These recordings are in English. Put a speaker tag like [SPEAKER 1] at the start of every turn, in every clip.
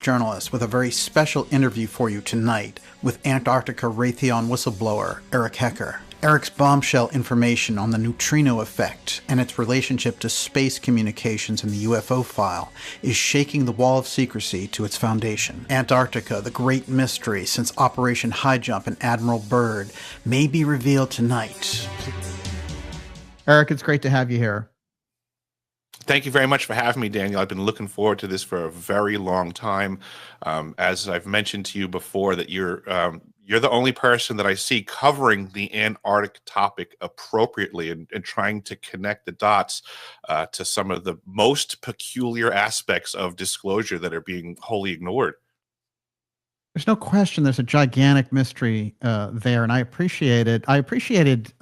[SPEAKER 1] Journalist with a very special interview for you tonight with Antarctica Raytheon whistleblower Eric Hecker. Eric's bombshell information on the neutrino effect and its relationship to space communications in the UFO file is shaking the wall of secrecy to its foundation. Antarctica, the great mystery since Operation Highjump and Admiral Byrd, may be revealed tonight.
[SPEAKER 2] Eric, it's great to have you here.
[SPEAKER 3] Thank you very much for having me, Daniel. I've been looking forward to this for a very long time. As I've mentioned to you before, that you're the only person that I see covering the Antarctic topic appropriately and trying to connect the dots to some of the most peculiar aspects of disclosure that are being wholly ignored.
[SPEAKER 2] There's no question there's a gigantic mystery there, and I appreciate it. I appreciated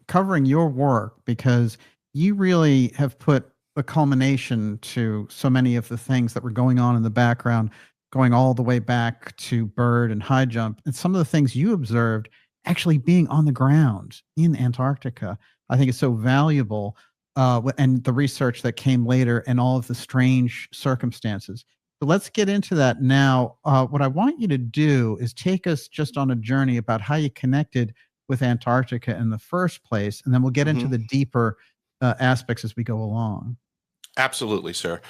[SPEAKER 2] covering your work because you really have put a culmination to so many of the things that were going on in the background, going all the way back to Byrd and High Jump, and some of the things you observed actually being on the ground in Antarctica. I think it's so valuable, and the research that came later and all of the strange circumstances. So let's get into that now. What I want you to do is take us just on a journey about how you connected with Antarctica in the first place, and then we'll get into the deeper aspects as we go along.
[SPEAKER 3] Absolutely, sir.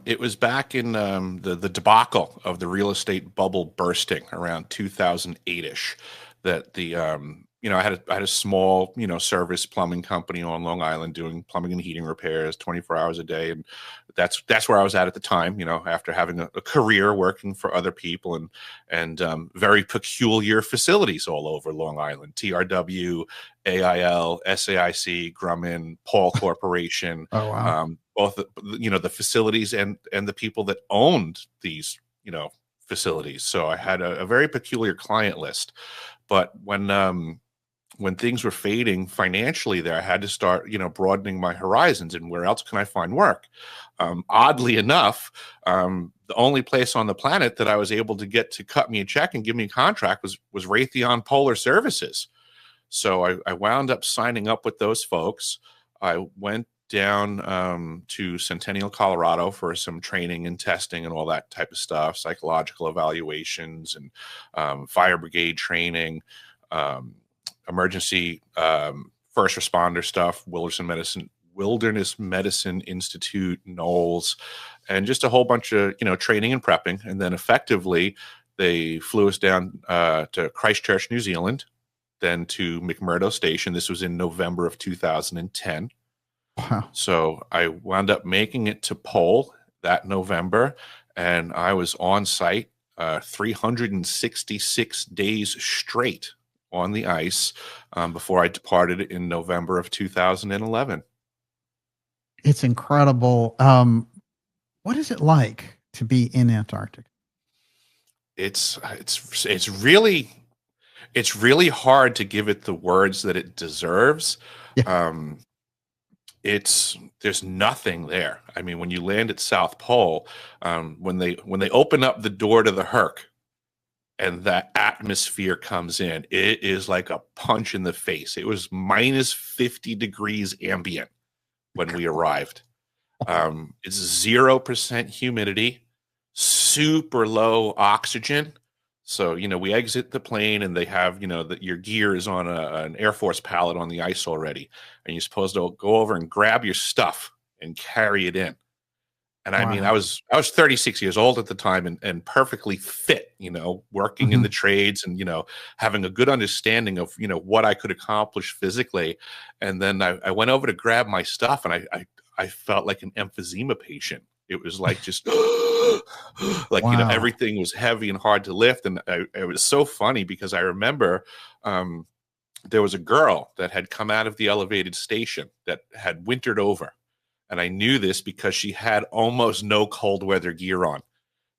[SPEAKER 3] It was back in the debacle of the real estate bubble bursting around 2008-ish that I had a small, service plumbing company on Long Island doing plumbing and heating repairs 24 hours a day. And that's where I was at the time, after having a career working for other people and very peculiar facilities all over Long Island, TRW, AIL, SAIC, Grumman, Paul Corporation.
[SPEAKER 2] Oh, wow.
[SPEAKER 3] Both, the facilities and the people that owned these, facilities. So I had a very peculiar client list. But when things were fading financially there, I had to start, broadening my horizons and where else can I find work? Oddly enough, the only place on the planet that I was able to get to cut me a check and give me a contract was Raytheon Polar Services. So I wound up signing up with those folks. I went down to Centennial, Colorado for some training and testing and all that type of stuff, psychological evaluations and fire brigade training, emergency first responder stuff, Wilderness Medicine Institute, Knowles, and just a whole bunch of, training and prepping. And then effectively they flew us down to Christchurch, New Zealand, then to McMurdo Station. This was in November of 2010.
[SPEAKER 2] Wow.
[SPEAKER 3] So I wound up making it to Pole that November, and I was on site 366 days straight on the ice before I departed in November of 2011.
[SPEAKER 2] It's incredible. What is it like to be in Antarctica?
[SPEAKER 3] It's really hard to give it the words that it deserves.
[SPEAKER 2] Yeah.
[SPEAKER 3] There's nothing there. I mean, when you land at South Pole, when they open up the door to the Herc and that atmosphere comes in, it is like a punch in the face. It was minus 50 degrees ambient when we arrived. It's 0% humidity, super low oxygen. So, we exit the plane and they have, your gear is on an Air Force pallet on the ice already. And you're supposed to go over and grab your stuff and carry it in. And I mean, I was 36 years old at the time and perfectly fit, working in the trades and, having a good understanding of, what I could accomplish physically. And then I went over to grab my stuff and I felt like an emphysema patient. It was like just like,
[SPEAKER 2] Wow.
[SPEAKER 3] Everything was heavy and hard to lift. And it was so funny because I remember there was a girl that had come out of the elevated station that had wintered over. And I knew this because she had almost no cold weather gear on.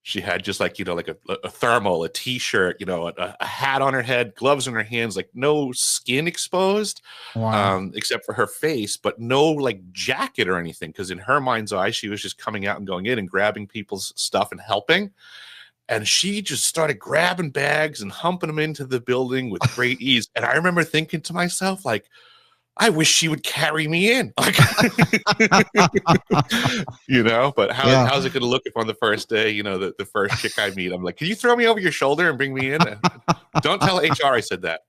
[SPEAKER 3] She had just like, like a thermal, a t-shirt, a hat on her head, gloves in her hands, like no skin exposed, except for her face, but no like jacket or anything. Because in her mind's eye, she was just coming out and going in and grabbing people's stuff and helping. And she just started grabbing bags and humping them into the building with great ease. And I remember thinking to myself, like, I wish she would carry me in. Like, but
[SPEAKER 2] Yeah.
[SPEAKER 3] how's it going to look if on the first day, the first chick I meet, I'm like, can you throw me over your shoulder and bring me in? Don't tell HR I said that.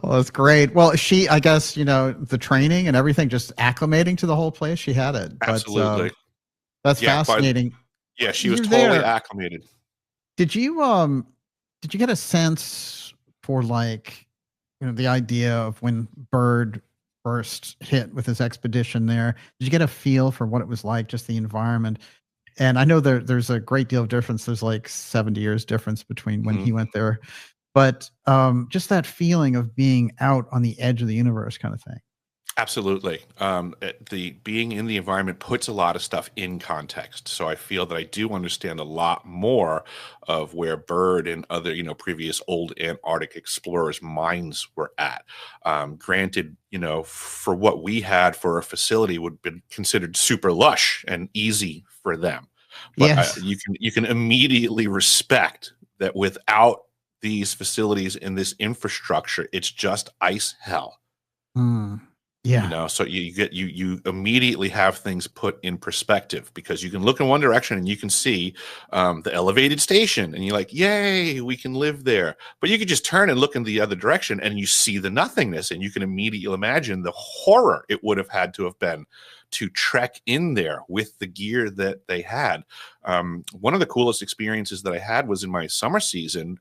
[SPEAKER 2] Well, that's great. Well, I guess, the training and everything, just acclimating to the whole place, she had it.
[SPEAKER 3] Absolutely.
[SPEAKER 2] But that's fascinating.
[SPEAKER 3] She was
[SPEAKER 2] You're
[SPEAKER 3] totally
[SPEAKER 2] there.
[SPEAKER 3] acclimated.
[SPEAKER 2] Did you get a sense for the idea of when Byrd first hit with his expedition there? Did you get a feel for what it was like, just the environment? And I know there's a great deal of difference. There's like 70 years difference between when he went there. But just that feeling of being out on the edge of the universe kind of thing.
[SPEAKER 3] Absolutely. The being in the environment puts a lot of stuff in context. So I feel that I do understand a lot more of where Byrd and other, previous old Antarctic explorers' minds were at. Granted, for what we had for a facility would have been considered super lush and easy for them. But
[SPEAKER 2] Yes.
[SPEAKER 3] you can immediately respect that without these facilities and this infrastructure, it's just ice hell.
[SPEAKER 2] Yeah.
[SPEAKER 3] So you immediately have things put in perspective, because you can look in one direction and you can see the elevated station and you're like, yay, we can live there. But you could just turn and look in the other direction and you see the nothingness, and you can immediately imagine the horror it would have had to have been to trek in there with the gear that they had. One of the coolest experiences that I had was in my summer season.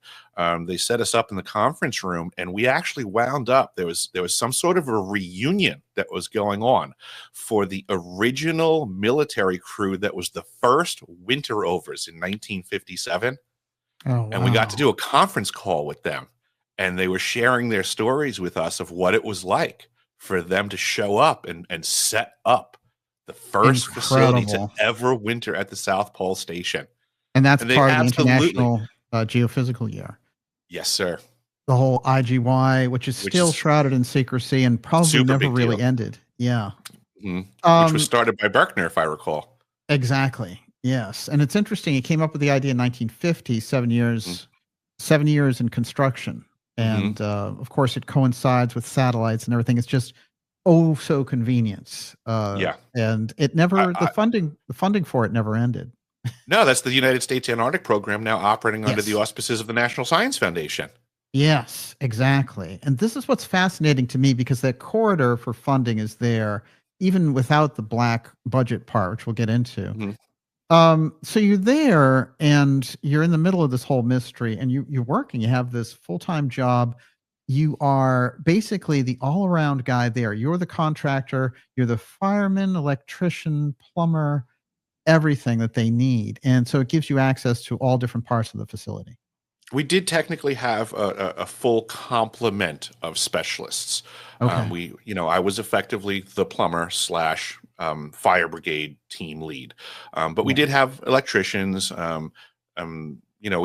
[SPEAKER 3] They set us up in the conference room, and we actually wound up. There was some sort of a reunion that was going on for the original military crew that was the first winter overs in 1957.
[SPEAKER 2] Oh, wow.
[SPEAKER 3] And we got to do a conference call with them, and they were sharing their stories with us of what it was like for them to show up and set up the first facility to ever winter at the South Pole Station.
[SPEAKER 2] And that's part of the International Geophysical Year.
[SPEAKER 3] Yes, sir.
[SPEAKER 2] The whole IGY, which is still shrouded in secrecy and probably never really ended. Yeah.
[SPEAKER 3] Which was started by Berkner, if I recall.
[SPEAKER 2] Exactly. Yes. And it's interesting. He came up with the idea in 1950, 7 years in construction. And of course, it coincides with satellites and everything. It's just so convenient. And it never, the funding for it never ended.
[SPEAKER 3] No, that's the United States Antarctic Program, now operating under the auspices of the National Science Foundation.
[SPEAKER 2] Yes, exactly. And this is what's fascinating to me, because that corridor for funding is there, even without the black budget part, which we'll get into. So you're there and you're in the middle of this whole mystery, and you're working, you have this full-time job. You are basically the all-around guy there. You're the contractor, you're the fireman, electrician, plumber, everything that they need. And so it gives you access to all different parts of the facility.
[SPEAKER 3] We did technically have a full complement of specialists.
[SPEAKER 2] Okay.
[SPEAKER 3] I was effectively the plumber / fire brigade team lead. But we did have electricians. We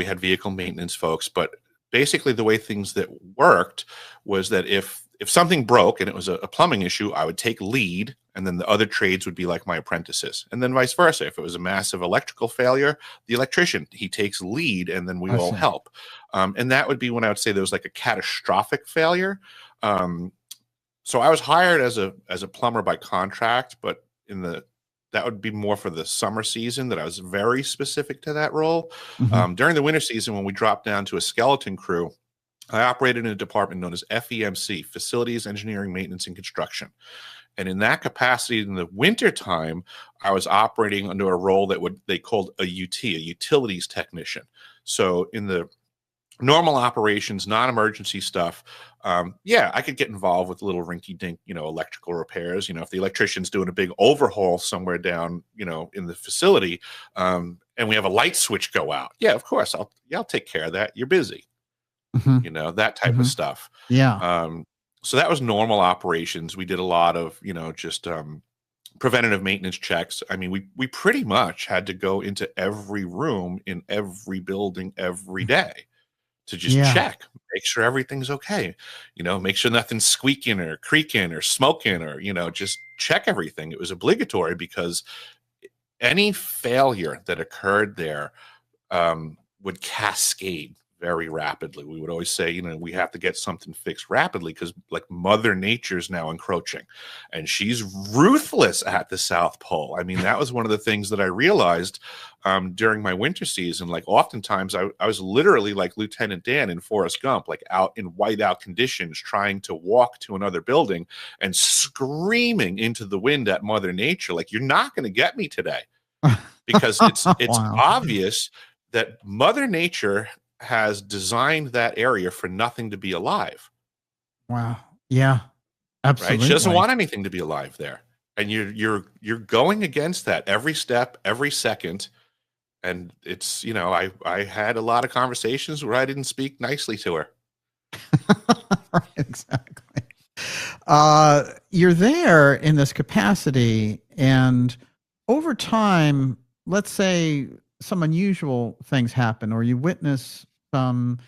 [SPEAKER 3] had vehicle maintenance folks. But basically, the way things that worked was that if something broke and it was a plumbing issue, I would take lead, and then the other trades would be like my apprentices, and then vice versa. If it was a massive electrical failure, the electrician, he takes lead, and then we all help. And that would be when I would say there was like a catastrophic failure. So I was hired as a plumber by contract, but that would be more for the summer season, that I was very specific to that role. During the winter season, when we dropped down to a skeleton crew, I operated in a department known as FEMC, Facilities, Engineering, Maintenance, and Construction. And in that capacity, in the wintertime, I was operating under a role that they called a UT, a utilities technician. So in the normal operations, non-emergency stuff, I could get involved with little rinky-dink, electrical repairs. If the electrician's doing a big overhaul somewhere down, in the facility, and we have a light switch go out, of course, I'll take care of that. You're busy. That type of stuff. So that was normal operations. We did a lot of, just preventative maintenance checks. I mean, we pretty much had to go into every room in every building every day to just check, make sure everything's okay. Make sure nothing's squeaking or creaking or smoking, or, just check everything. It was obligatory, because any failure that occurred there would cascade very rapidly. We would always say, we have to get something fixed rapidly because like Mother Nature's now encroaching and she's ruthless at the South Pole. I mean, that was one of the things that I realized during my winter season. Like oftentimes I was literally like Lieutenant Dan in Forrest Gump, like out in whiteout conditions, trying to walk to another building and screaming into the wind at Mother Nature. Like, you're not going to get me today, because it's
[SPEAKER 2] Wow.
[SPEAKER 3] obvious that Mother Nature has designed that area for nothing to be alive.
[SPEAKER 2] Wow. Yeah,
[SPEAKER 3] Right? She doesn't
[SPEAKER 2] absolutely.
[SPEAKER 3] want anything to be alive there. And you're going against that every step, every second. And it's, I had a lot of conversations where I didn't speak nicely to her.
[SPEAKER 2] Right, exactly. You're there in this capacity, and over time, let's say some unusual things happen, or you witness some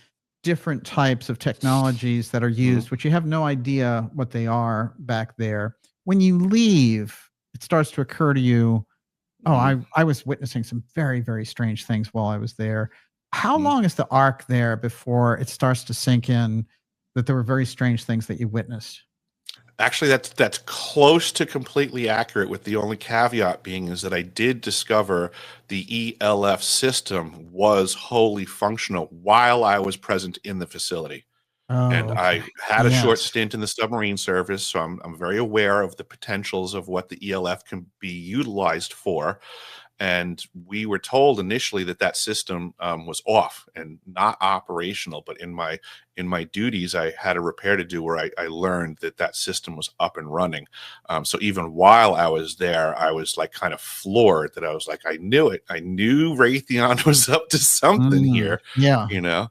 [SPEAKER 2] different types of technologies that are used, which you have no idea what they are back there. When you leave, it starts to occur to you, oh, I was witnessing some very, very strange things while I was there. How long is the arc there before it starts to sink in that there were very strange things that you witnessed?
[SPEAKER 3] Actually, that's close to completely accurate, with the only caveat being is that I did discover the ELF system was wholly functional while I was present in the facility. And
[SPEAKER 2] Oh,
[SPEAKER 3] I
[SPEAKER 2] okay.
[SPEAKER 3] had a short
[SPEAKER 2] Yes.
[SPEAKER 3] stint in the submarine service, so I'm very aware of the potentials of what the ELF can be utilized for. And we were told initially that that system was off and not operational. But in my duties, I had a repair to do where I learned that that system was up and running. So even while I was there, I was like kind of floored that I was like, I knew it. I knew Raytheon was up to something here,
[SPEAKER 2] Yeah.
[SPEAKER 3] you know.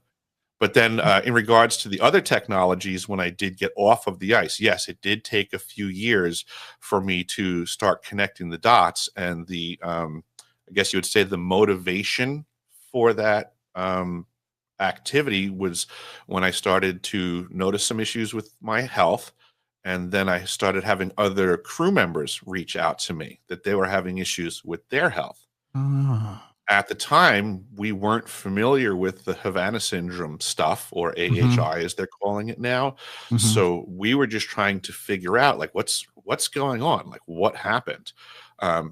[SPEAKER 3] But then in regards to the other technologies, when I did get off of the ice, yes, it did take a few years for me to start connecting the dots. And I guess you would say the motivation for that activity was when I started to notice some issues with my health. And then I started having other crew members reach out to me that they were having issues with their health.
[SPEAKER 2] Ah.
[SPEAKER 3] At the time, we weren't familiar with the Havana syndrome stuff, or
[SPEAKER 2] Mhm.
[SPEAKER 3] AHI as they're calling it now.
[SPEAKER 2] Mhm.
[SPEAKER 3] So we were just trying to figure out like what's going on, like what happened.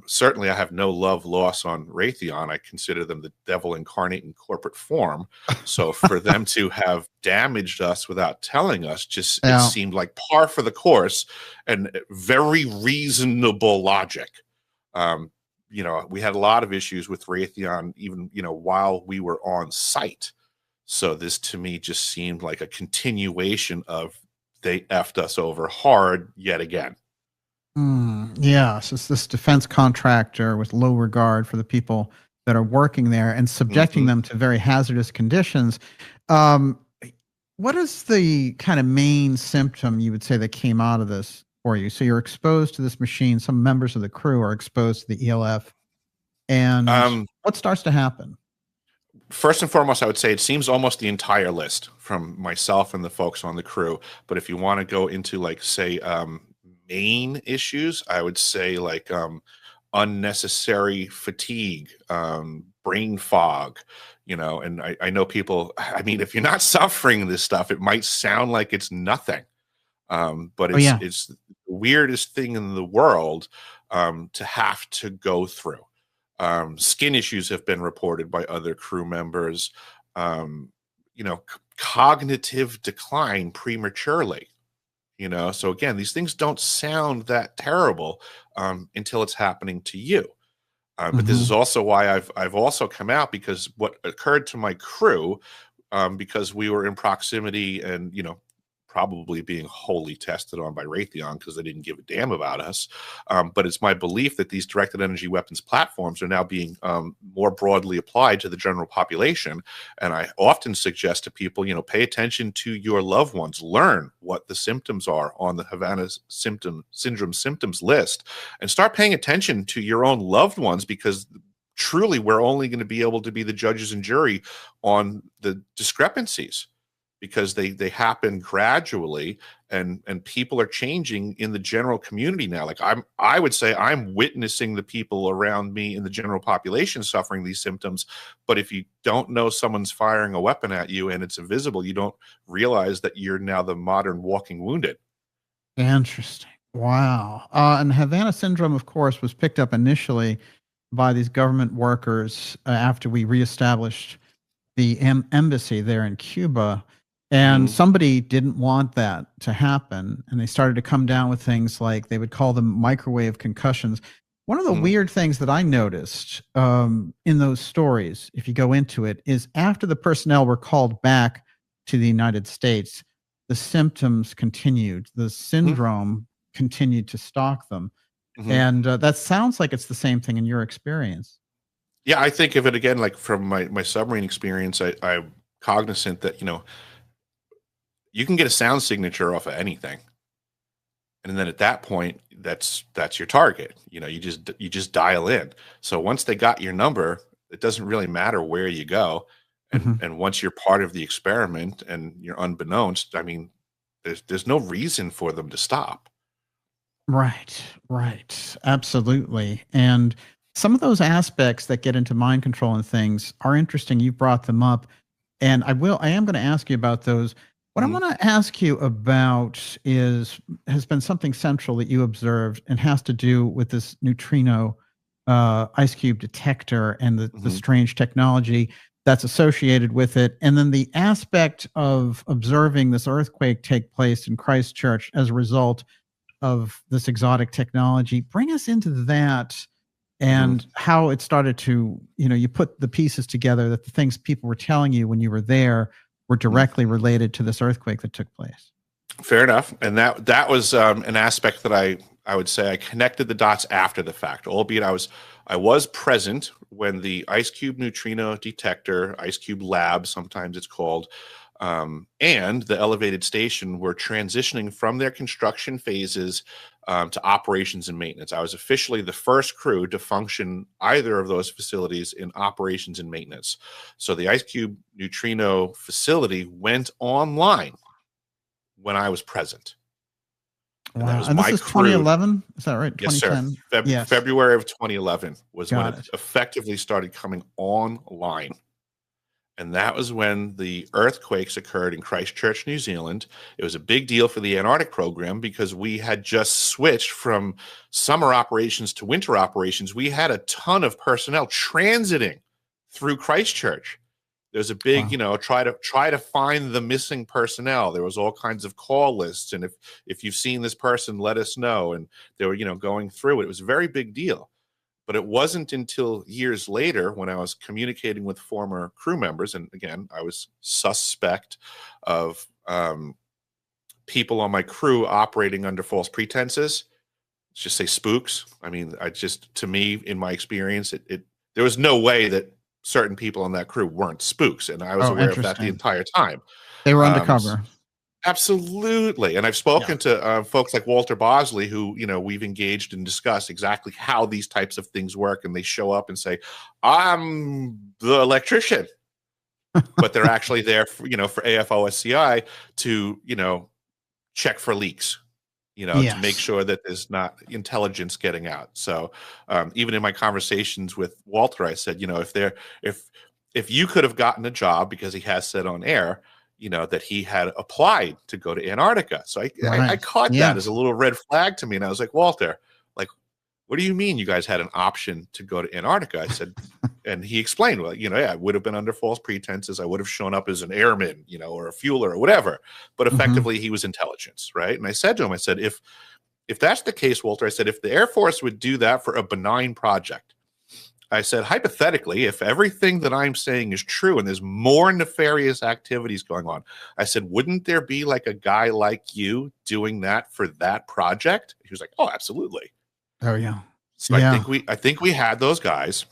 [SPEAKER 3] Certainly, I have no love loss on Raytheon. I consider them the devil incarnate in corporate form. So for them to have damaged us without telling us, just it
[SPEAKER 2] Yeah.
[SPEAKER 3] seemed like par for the course and very reasonable logic. Um, we had a lot of issues with Raytheon, even, while we were on site. So this to me just seemed like a continuation of they effed us over hard yet again.
[SPEAKER 2] Yeah. So it's this defense contractor with low regard for the people that are working there and subjecting
[SPEAKER 3] hmm
[SPEAKER 2] them to very hazardous conditions. Um, what is the kind of main symptom you would say that came out of this for you? So you're exposed to this machine. Some members of the crew are exposed to the ELF. And
[SPEAKER 3] Um,
[SPEAKER 2] what starts to happen?
[SPEAKER 3] First and foremost, I would say it seems almost the entire list from myself and the folks on the crew. But if you want to go into like, say, main issues, I would say like unnecessary fatigue, brain fog, and I know people, I mean, if you're not suffering this stuff, it might sound like it's nothing. But
[SPEAKER 2] Oh,
[SPEAKER 3] it's
[SPEAKER 2] yeah.
[SPEAKER 3] it's the weirdest thing in the world to have to go through. Skin issues have been reported by other crew members. Um, Cognitive decline prematurely. So again, these things don't sound that terrible until it's happening to you. But this is
[SPEAKER 2] Mhm.
[SPEAKER 3] also why I've also come out, because what occurred to my crew, because we were in proximity and probably being wholly tested on by Raytheon because they didn't give a damn about us. But it's my belief that these directed energy weapons platforms are now being more broadly applied to the general population. And I often suggest to people, pay attention to your loved ones, learn what the symptoms are on the Havana syndrome symptoms list, and start paying attention to your own loved ones, because truly we're only going to be able to be the judges and jury on the discrepancies. because they happen gradually, and people are changing in the general community now. Like I would say I'm witnessing the people around me in the general population suffering these symptoms. But if you don't know someone's firing a weapon at you and it's invisible, you don't realize that you're now the modern walking wounded.
[SPEAKER 2] Interesting. Wow. And Havana syndrome, of course, was picked up initially by these government workers after we reestablished the embassy there in Cuba. And somebody didn't want that to happen. And they started to come down with things like they would call them microwave concussions. One of the weird things that I noticed in those stories, if you go into it, is after the personnel were called back to the United States, the symptoms continued. The syndrome continued to stalk them. And that sounds like it's the same thing in your experience.
[SPEAKER 3] Yeah, I think of it again, like from my submarine experience, I'm cognizant that, you can get a sound signature off of anything. And then at that point, that's your target. You just dial in. So once they got your number, it doesn't really matter where you go. And once you're part of the experiment and you're unbeknownst, I mean, there's no reason for them to stop.
[SPEAKER 2] Right, right. Absolutely. And some of those aspects that get into mind control and things are interesting. You brought them up. And I am going to ask you about those. What I want to ask you about has been something central that you observed and has to do with this neutrino ice cube detector and the strange technology that's associated with it. And then the aspect of observing this earthquake take place in Christchurch as a result of this exotic technology. Bring us into that and how it started to, you put the pieces together that the things people were telling you when you were there were directly related to this earthquake that took place.
[SPEAKER 3] Fair enough. And that was an aspect that I would say I connected the dots after the fact, albeit I was present when the ice cube neutrino detector, ice cube lab, sometimes it's called, and the elevated station were transitioning from their construction phases to operations and maintenance. I was officially the first crew to function either of those facilities in operations and maintenance. So the ice cube neutrino facility went online when I was present.
[SPEAKER 2] And wow. That was this is 2011? Is that right?
[SPEAKER 3] Yes, sir.
[SPEAKER 2] Yes.
[SPEAKER 3] February of 2011 was when it effectively started coming online. And that was when the earthquakes occurred in Christchurch, New Zealand. It was a big deal for the Antarctic program because we had just switched from summer operations to winter operations. We had a ton of personnel transiting through Christchurch. There's a big, try to find the missing personnel. There was all kinds of call lists. And if you've seen this person, let us know. And they were, going through it. It was a very big deal. But it wasn't until years later when I was communicating with former crew members, and again, I was suspect of people on my crew operating under false pretenses. Let's just say spooks. I mean, to me, in my experience, there was no way that certain people on that crew weren't spooks, and I was aware of that the entire time.
[SPEAKER 2] They were undercover.
[SPEAKER 3] Absolutely. And I've spoken to folks like Walter Bosley, who, we've engaged and discussed exactly how these types of things work. And they show up and say, I'm the electrician. But they're actually there for, for AFOSCI to, check for leaks, to make sure that there's not intelligence getting out. So even in my conversations with Walter, I said, if you could have gotten a job, because he has said on air, that he had applied to go to Antarctica. So I caught that as a little red flag to me. And I was like, Walter, what do you mean you guys had an option to go to Antarctica? I said, and he explained, well, I would have been under false pretenses. I would have shown up as an airman, or a fueler or whatever. But effectively, he was intelligence, right? And I said to him, if that's the case, Walter, I said, if the Air Force would do that for a benign project, I said, hypothetically, if everything that I'm saying is true and there's more nefarious activities going on, I said, wouldn't there be like a guy like you doing that for that project? He was like, oh, absolutely.
[SPEAKER 2] Oh, yeah.
[SPEAKER 3] So I think we had those guys.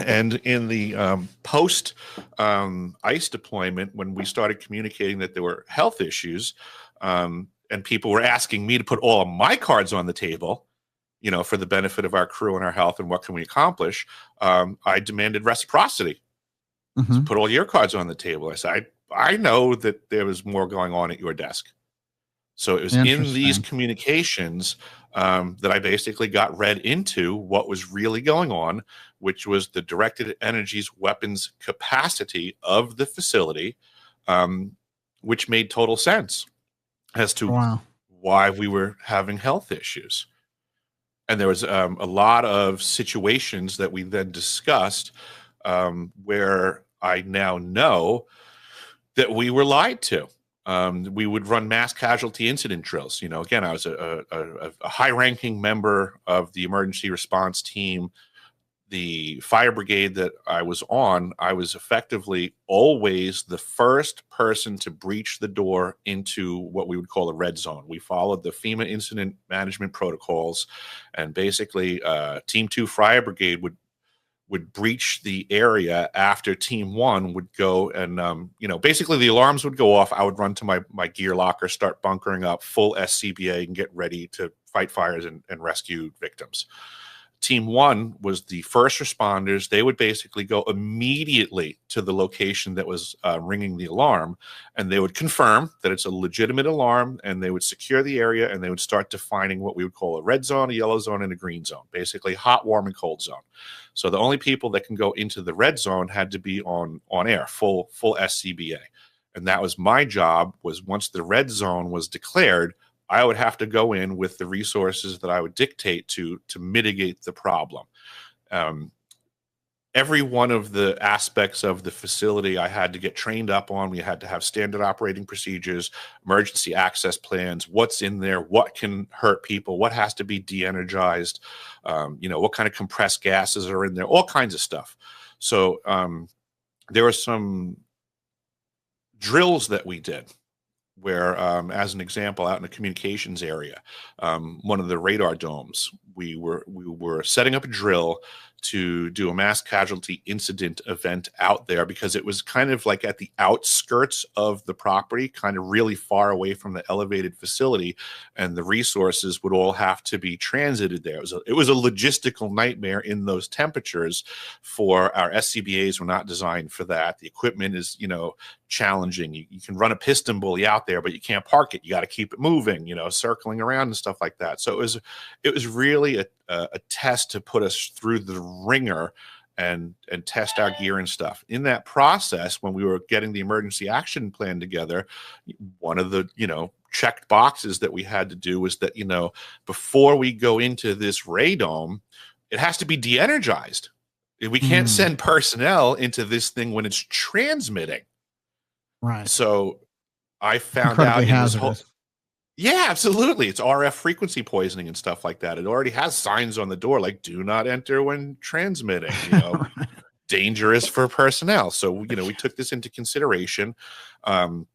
[SPEAKER 3] And in the post ICE deployment, when we started communicating that there were health issues, and people were asking me to put all of my cards on the table, for the benefit of our crew and our health and what can we accomplish, I demanded reciprocity. So put all your cards on the table. I said, I know that there was more going on at your desk. So it was in these communications that I basically got read into what was really going on, which was the directed energies weapons capacity of the facility, which made total sense as to why we were having health issues. And there was a lot of situations that we then discussed where I now know that we were lied to. We would run mass casualty incident drills. You know, again, I was a high-ranking member of the emergency response team. The fire brigade that I was on, I was effectively always the first person to breach the door into what we would call a red zone. We followed the FEMA incident management protocols, and basically Team 2 Fire Brigade would breach the area after Team 1 would go and, basically the alarms would go off. I would run to my gear locker, start bunkering up, full SCBA, and get ready to fight fires and rescue victims. Team 1 was the first responders. They would basically go immediately to the location that was ringing the alarm, and they would confirm that it's a legitimate alarm, and they would secure the area, and they would start defining what we would call a red zone, a yellow zone, and a green zone, basically hot, warm, and cold zone. So the only people that can go into the red zone had to be on air, full SCBA. And that was my job, was once the red zone was declared, I would have to go in with the resources that I would dictate to mitigate the problem. Every one of the aspects of the facility I had to get trained up on. We had to have standard operating procedures, emergency access plans, what's in there, what can hurt people, what has to be de-energized, what kind of compressed gases are in there, all kinds of stuff. So there were some drills that we did where, as an example, out in the communications area, one of the radar domes, we were setting up a drill to do a mass casualty incident event out there, because it was kind of like at the outskirts of the property, kind of really far away from the elevated facility, and the resources would all have to be transited there. It was a logistical nightmare in those temperatures. For our SCBAs were not designed for that. The equipment is, challenging. You can run a piston bully out there, but you can't park it. You got to keep it moving, circling around and stuff like that. So it was really a test to put us through the ringer and test our gear and stuff. In that process, when we were getting the emergency action plan together, one of the, checked boxes that we had to do was that, before we go into this radome, it has to be de-energized. We can't send personnel into this thing when it's transmitting.
[SPEAKER 2] Right.
[SPEAKER 3] So I found out in this whole, yeah, absolutely. It's RF frequency poisoning and stuff like that. It already has signs on the door like "Do not enter when transmitting." Right. Dangerous for personnel. So we took this into consideration, and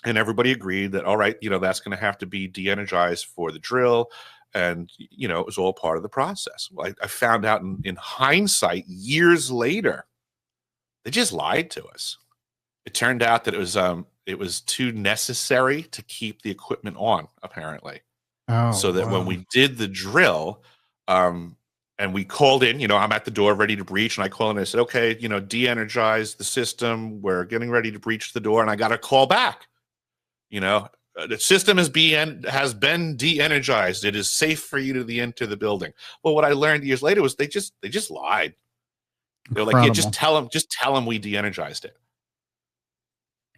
[SPEAKER 3] everybody agreed that all right, that's going to have to be de-energized for the drill, and it was all part of the process. Well, I found out in hindsight, years later, they just lied to us. It turned out that it was too necessary to keep the equipment on, apparently. So that when we did the drill, and we called in, I'm at the door ready to breach, and I called in and I said, okay, de-energize the system. We're getting ready to breach the door, and I got a call back. The system has been de-energized. It is safe for you to enter the building. Well, what I learned years later was they just lied. They're like, yeah, just tell them we de-energized it.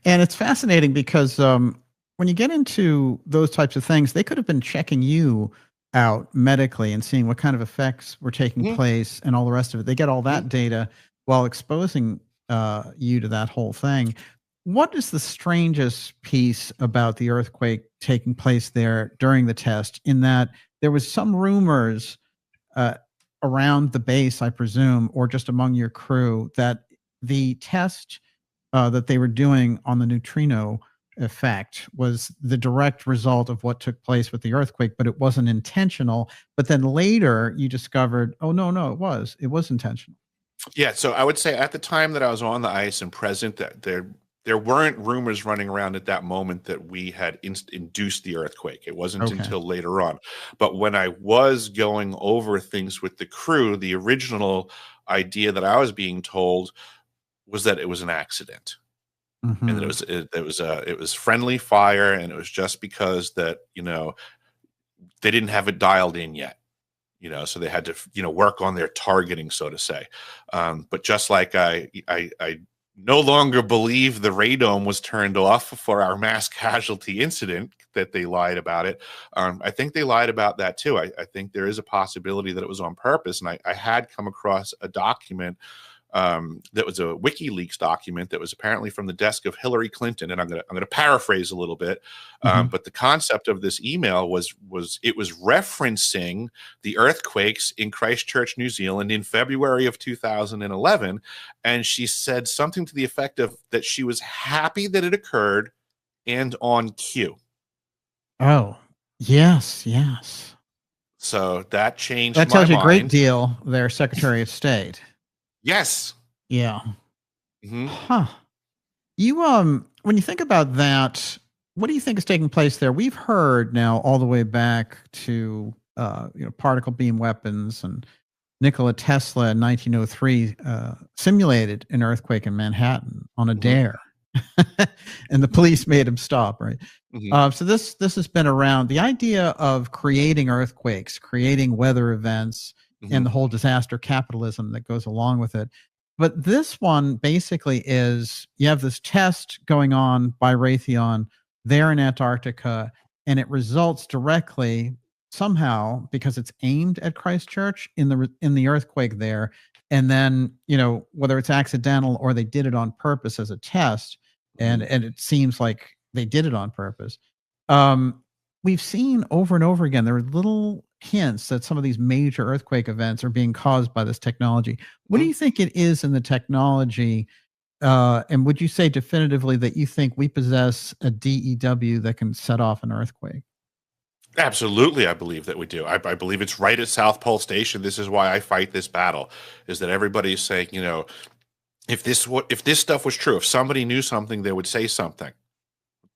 [SPEAKER 2] And it's fascinating because when you get into those types of things, they could have been checking you out medically and seeing what kind of effects were taking place and all the rest of it. They get all that data while exposing you to that whole thing. What is the strangest piece about the earthquake taking place there during the test, in that there was some rumors around the base, I presume, or just among your crew, that the test that they were doing on the neutrino effect was the direct result of what took place with the earthquake, but it wasn't intentional. But then later you discovered, oh, no, it was intentional.
[SPEAKER 3] Yeah. So I would say at the time that I was on the ice and present, that there weren't rumors running around at that moment that we had induced the earthquake. It wasn't until later on. But when I was going over things with the crew, the original idea that I was being told was that it was an accident. and that it was friendly fire, and it was just because that they didn't have it dialed in yet. So they had to work on their targeting, so to say. But just like I no longer believe the radome was turned off for our mass casualty incident, that they lied about it. I think they lied about that too. I think there is a possibility that it was on purpose. And I had come across a document that was a WikiLeaks document that was apparently from the desk of Hillary Clinton, and I'm gonna paraphrase a little bit, but the concept of this email was it was referencing the earthquakes in Christchurch, New Zealand, in February of 2011, and she said something to the effect of that she was happy that it occurred and on cue.
[SPEAKER 2] Oh, yes, yes.
[SPEAKER 3] So that changed.
[SPEAKER 2] That tells
[SPEAKER 3] my
[SPEAKER 2] you a great
[SPEAKER 3] mind.
[SPEAKER 2] deal there, Secretary of State.
[SPEAKER 3] Yes.
[SPEAKER 2] Yeah.
[SPEAKER 3] Mm-hmm.
[SPEAKER 2] Huh. You when you think about that, what do you think is taking place there? We've heard now all the way back to particle beam weapons, and Nikola Tesla in 1903 simulated an earthquake in Manhattan on a dare, and the police made him stop. Right. So this has been around. The idea of creating earthquakes, creating weather events, and the whole disaster capitalism that goes along with it. But this one basically is, you have this test going on by Raytheon there in Antarctica, and it results directly somehow, because it's aimed at Christchurch, in the earthquake there. And then, whether it's accidental or they did it on purpose as a test, and it seems like they did it on purpose. We've seen over and over again, there are little hints that some of these major earthquake events are being caused by this technology. What do you think it is in the technology? And would you say definitively that you think we possess a DEW that can set off an earthquake?
[SPEAKER 3] Absolutely, I believe that we do. I believe it's right at South Pole Station. This is why I fight this battle, is that everybody's saying, if this stuff was true, if somebody knew something, they would say something.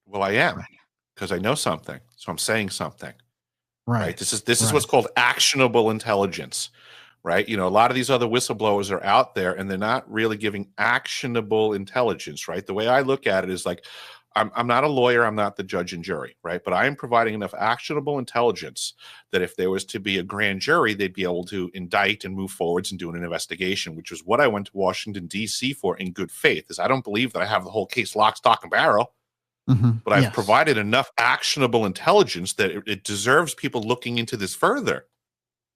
[SPEAKER 3] Well, I am, because I know something, so I'm saying something. Right. This is what's called actionable intelligence. Right. A lot of these other whistleblowers are out there, and they're not really giving actionable intelligence. Right. The way I look at it is like, I'm not a lawyer. I'm not the judge and jury. Right. But I am providing enough actionable intelligence that if there was to be a grand jury, they'd be able to indict and move forwards and do an investigation, which is what I went to Washington, D.C. for in good faith, is I don't believe that I have the whole case lock, stock, and barrel. But I've provided enough actionable intelligence that it deserves people looking into this further.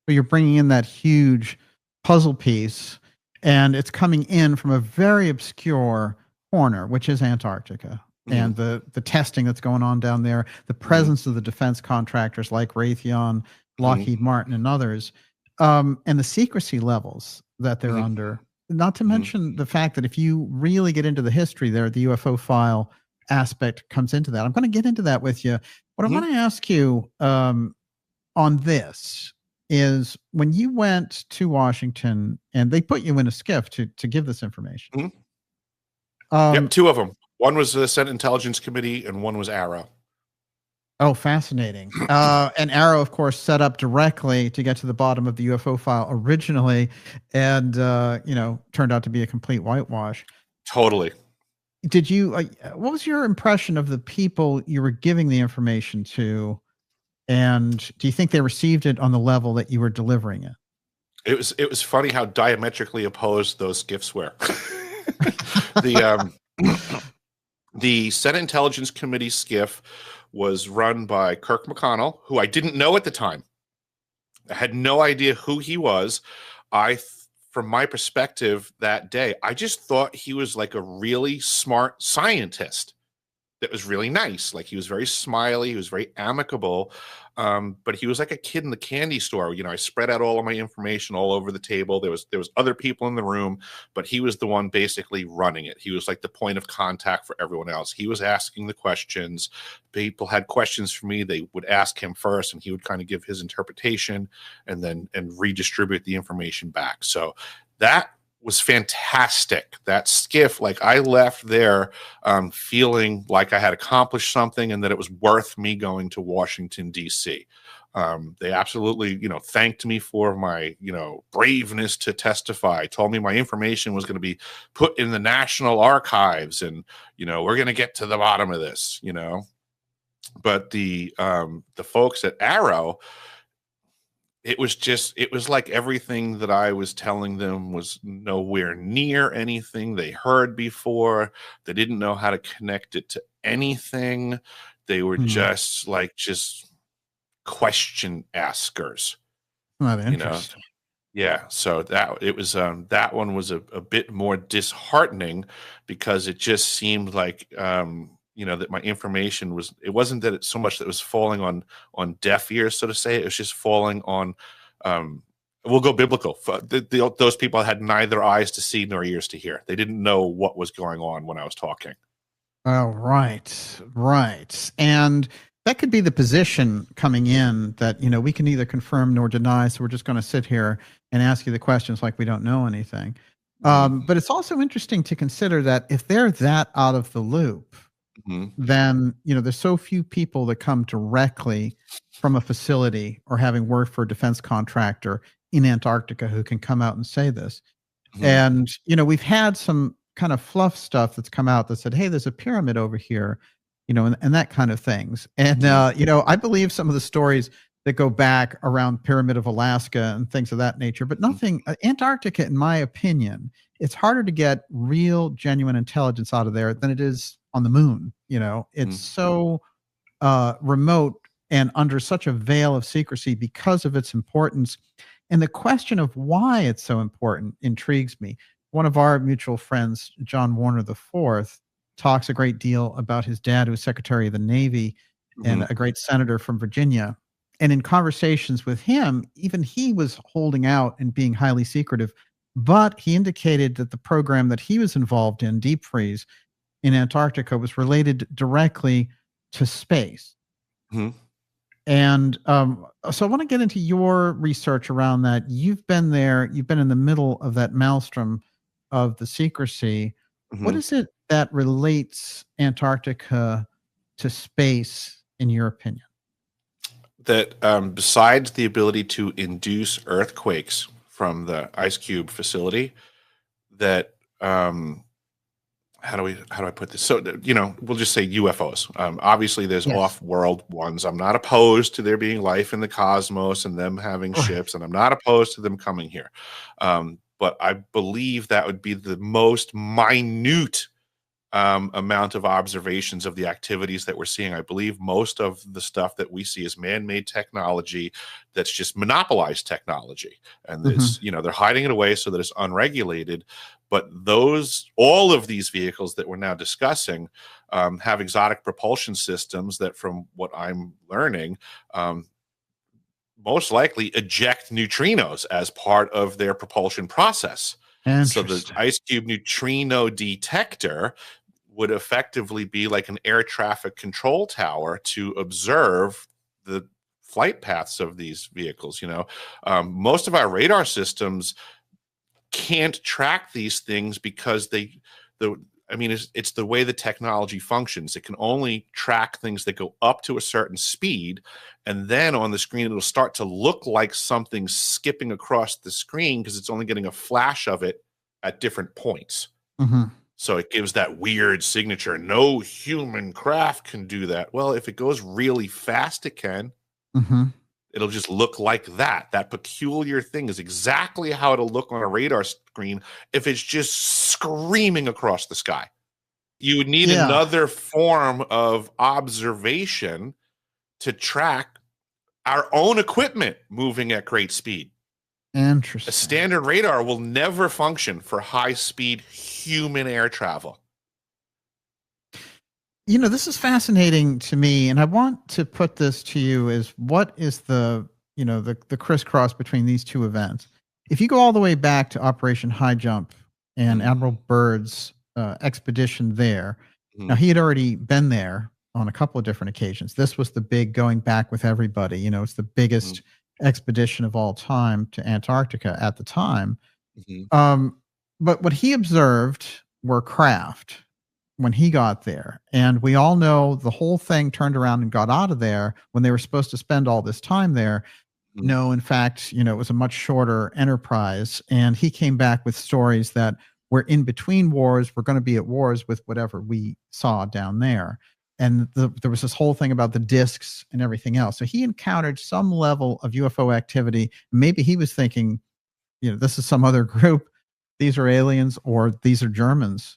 [SPEAKER 2] But you're bringing in that huge puzzle piece, and it's coming in from a very obscure corner, which is Antarctica. And the testing that's going on down there, the presence of the defense contractors like Raytheon, Lockheed Martin, and others, and the secrecy levels that they're under. Not to mention the fact that if you really get into the history there, the UFO file aspect comes into that. I'm going to get into that with you. What I want to ask you on this is, when you went to Washington and they put you in a skiff to give this information.
[SPEAKER 3] Yep, two of them. One was the Senate Intelligence Committee, and one was Arrow.
[SPEAKER 2] Oh, fascinating. And Arrow, of course, set up directly to get to the bottom of the UFO file originally, and turned out to be a complete whitewash.
[SPEAKER 3] Totally.
[SPEAKER 2] Did you? What was your impression of the people you were giving the information to, and do you think they received it on the level that you were delivering it?
[SPEAKER 3] It was funny how diametrically opposed those gifts were. The Senate Intelligence Committee skiff was run by Kirk McConnell, who I didn't know at the time. I had no idea who he was. From my perspective that day, I just thought he was like a really smart scientist that was really nice. Like, he was very smiley, he was very amicable, but he was like a kid in the candy store. I spread out all of my information all over the table. There was other people in the room, but he was the one basically running it. He was like the point of contact for everyone else. He was asking the questions. People had questions for me, they would ask him first, and he would kind of give his interpretation and redistribute the information back. So that was fantastic. That skiff, like, I left there feeling like I had accomplished something, and that it was worth me going to Washington, D.C. They absolutely, thanked me for my, braveness to testify, told me my information was going to be put in the National Archives, and, we're going to get to the bottom of this, But the folks at Arrow, it was like everything that I was telling them was nowhere near anything they heard before. They didn't know how to connect it to anything. They were just question askers.
[SPEAKER 2] Not interesting.
[SPEAKER 3] Yeah. So that one was a bit more disheartening, because it just seemed like, that my information it wasn't that it's so much that it was falling on deaf ears, so to say. It was just falling on, we'll go biblical. Those people had neither eyes to see nor ears to hear. They didn't know what was going on when I was talking.
[SPEAKER 2] Oh, right. And that could be the position coming in that, we can neither confirm nor deny. So we're just going to sit here and ask you the questions like we don't know anything. But it's also interesting to consider that if they're that out of the loop, then, there's so few people that come directly from a facility or having worked for a defense contractor in Antarctica who can come out and say this. And, we've had some kind of fluff stuff that's come out that said, hey, there's a pyramid over here, and that kind of things. And, I believe some of the stories that go back around Pyramid of Alaska and things of that nature, but nothing, Antarctica, in my opinion, it's harder to get real, genuine intelligence out of there than it is on the moon. It's so remote and under such a veil of secrecy because of its importance. And the question of why it's so important intrigues me. One of our mutual friends, John Warner IV, talks a great deal about his dad, who was Secretary of the Navy and a great senator from Virginia. And in conversations with him, even he was holding out and being highly secretive. But he indicated that the program that he was involved in, Deep Freeze, in Antarctica, was related directly to space. And so I want to get into your research around that. You've been there. You've been in the middle of that maelstrom of the secrecy. What is it that relates Antarctica to space, in your opinion?
[SPEAKER 3] That besides the ability to induce earthquakes from the ice cube facility, that how do I put this? So, we'll just say UFOs. Obviously, there's off-world ones. I'm not opposed to there being life in the cosmos and them having ships, and I'm not opposed to them coming here. But I believe that would be the most minute amount of observations of the activities that we're seeing. I believe most of the stuff that we see is man-made technology that's just monopolized technology. And this, they're hiding it away so that it's unregulated. But all of these vehicles that we're now discussing have exotic propulsion systems that, from what I'm learning, most likely eject neutrinos as part of their propulsion process. So the ice cube neutrino detector would effectively be like an air traffic control tower to observe the flight paths of these vehicles. Most of our radar systems can't track these things because it's the way the technology functions. It can only track things that go up to a certain speed, and then on the screen it'll start to look like something's skipping across the screen because it's only getting a flash of it at different points. So it gives that weird signature. No human craft can do that. Well, if it goes really fast, it can. It'll just look like that. That peculiar thing is exactly how it'll look on a radar screen if it's just screaming across the sky. You would need another form of observation to track our own equipment moving at great speed.
[SPEAKER 2] Interesting.
[SPEAKER 3] A standard radar will never function for high-speed human air travel.
[SPEAKER 2] This is fascinating to me, and I want to put this to you: is what is the crisscross between these two events? If you go all the way back to Operation High Jump and Admiral Byrd's expedition there, now he had already been there on a couple of different occasions. This was the big going back with everybody. It's the biggest expedition of all time to Antarctica at the time. But what he observed were craft, when he got there. And we all know the whole thing turned around and got out of there when they were supposed to spend all this time there.
[SPEAKER 3] Mm.
[SPEAKER 2] No, in fact, it was a much shorter enterprise. And he came back with stories that we're in between wars. We're going to be at wars with whatever we saw down there. And there was this whole thing about the discs and everything else. So he encountered some level of UFO activity. Maybe he was thinking, this is some other group. These are aliens, or these are Germans.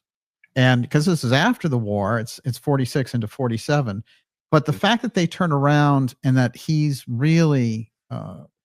[SPEAKER 2] And because this is after the war, it's 46 into 47. But the fact that they turn around and that he's really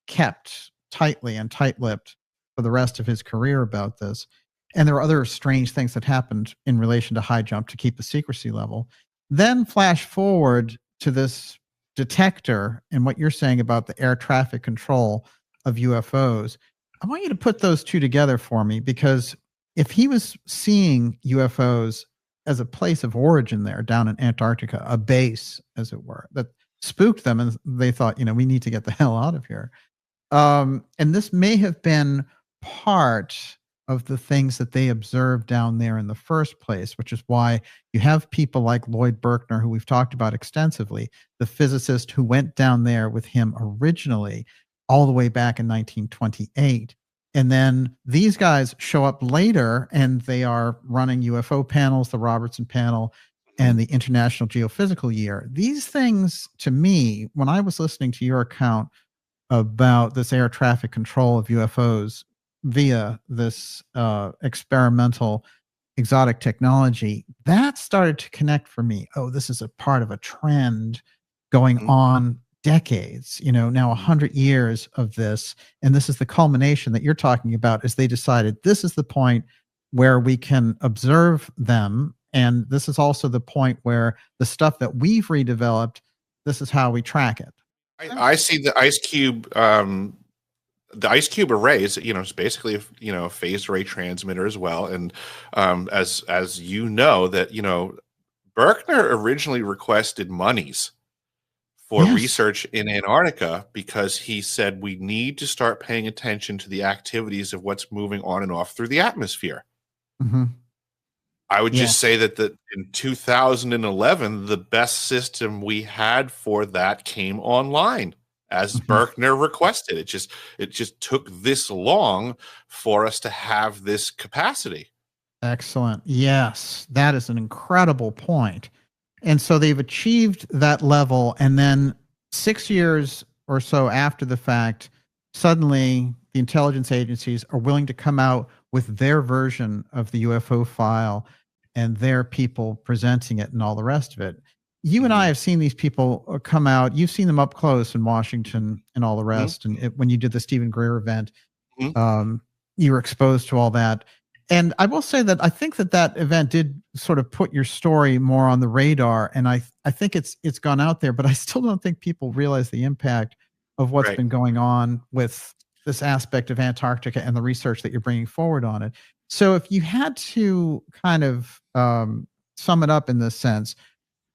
[SPEAKER 2] kept tightly and tight-lipped for the rest of his career about this. And there are other strange things that happened in relation to high jump to keep the secrecy level. Then flash forward to this detector and what you're saying about the air traffic control of UFOs. I want you to put those two together for me, because if he was seeing UFOs as a place of origin there down in Antarctica, a base, as it were, that spooked them and they thought, we need to get the hell out of here. And this may have been part of the things that they observed down there in the first place, which is why you have people like Lloyd Berkner, who we've talked about extensively, the physicist who went down there with him originally, all the way back in 1928. And then these guys show up later and they are running UFO panels, the Robertson panel, and the International Geophysical Year. These things, to me, when I was listening to your account about this air traffic control of UFOs via this experimental exotic technology, that started to connect for me. Oh, this is a part of a trend going on decades, now 100 years of this. And this is the culmination that you're talking about, is they decided this is the point where we can observe them. And this is also the point where the stuff that we've redeveloped, this is how we track it.
[SPEAKER 3] I see the ice cube. The ice cube array is, it's basically a phased array transmitter as well. And as you know, that Berkner originally requested monies for research in Antarctica because he said we need to start paying attention to the activities of what's moving on and off through the atmosphere.
[SPEAKER 2] Mm-hmm.
[SPEAKER 3] I would just say that in 2011, the best system we had for that came online as Berkner requested. It just took this long for us to have this capacity.
[SPEAKER 2] Excellent. Yes, that is an incredible point. And so they've achieved that level. And then 6 years or so after the fact, suddenly the intelligence agencies are willing to come out with their version of the UFO file and their people presenting it and all the rest of it. You and I have seen these people come out. You've seen them up close in Washington and all the rest. And when you did the Stephen Greer event, you were exposed to all that. And I will say that I think that event did sort of put your story more on the radar. And I think it's gone out there, but I still don't think people realize the impact of what's been going on with this aspect of Antarctica and the research that you're bringing forward on it. So if you had to kind of sum it up in this sense,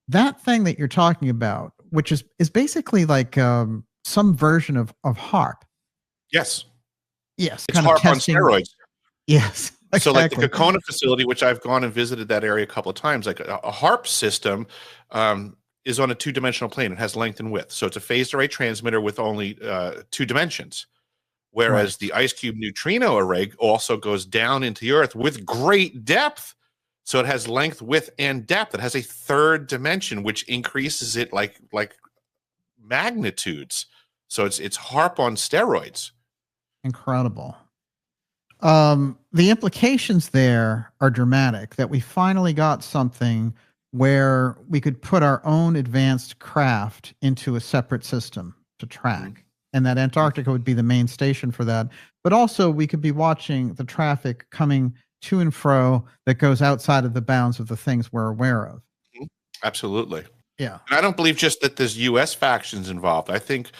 [SPEAKER 2] that thing that you're talking about, which is basically like some version of HARP.
[SPEAKER 3] Yes.
[SPEAKER 2] Yes.
[SPEAKER 3] It's HARP on steroids.
[SPEAKER 2] Yes. Exactly.
[SPEAKER 3] So like the Kokona facility, which I've gone and visited that area a couple of times, like a HARP system is on a two-dimensional plane. It has length and width. So it's a phased array transmitter with only 2 dimensions. Whereas the ice cube neutrino array also goes down into the Earth with great depth. So it has length, width, and depth. It has a 3rd dimension, which increases it like magnitudes. So it's HARP on steroids.
[SPEAKER 2] Incredible. The implications there are dramatic, that we finally got something where we could put our own advanced craft into a separate system to track. And that Antarctica would be the main station for that. But also we could be watching the traffic coming to and fro that goes outside of the bounds of the things we're aware of.
[SPEAKER 3] Absolutely.
[SPEAKER 2] Yeah.
[SPEAKER 3] And I don't believe just that there's U.S. factions involved. I think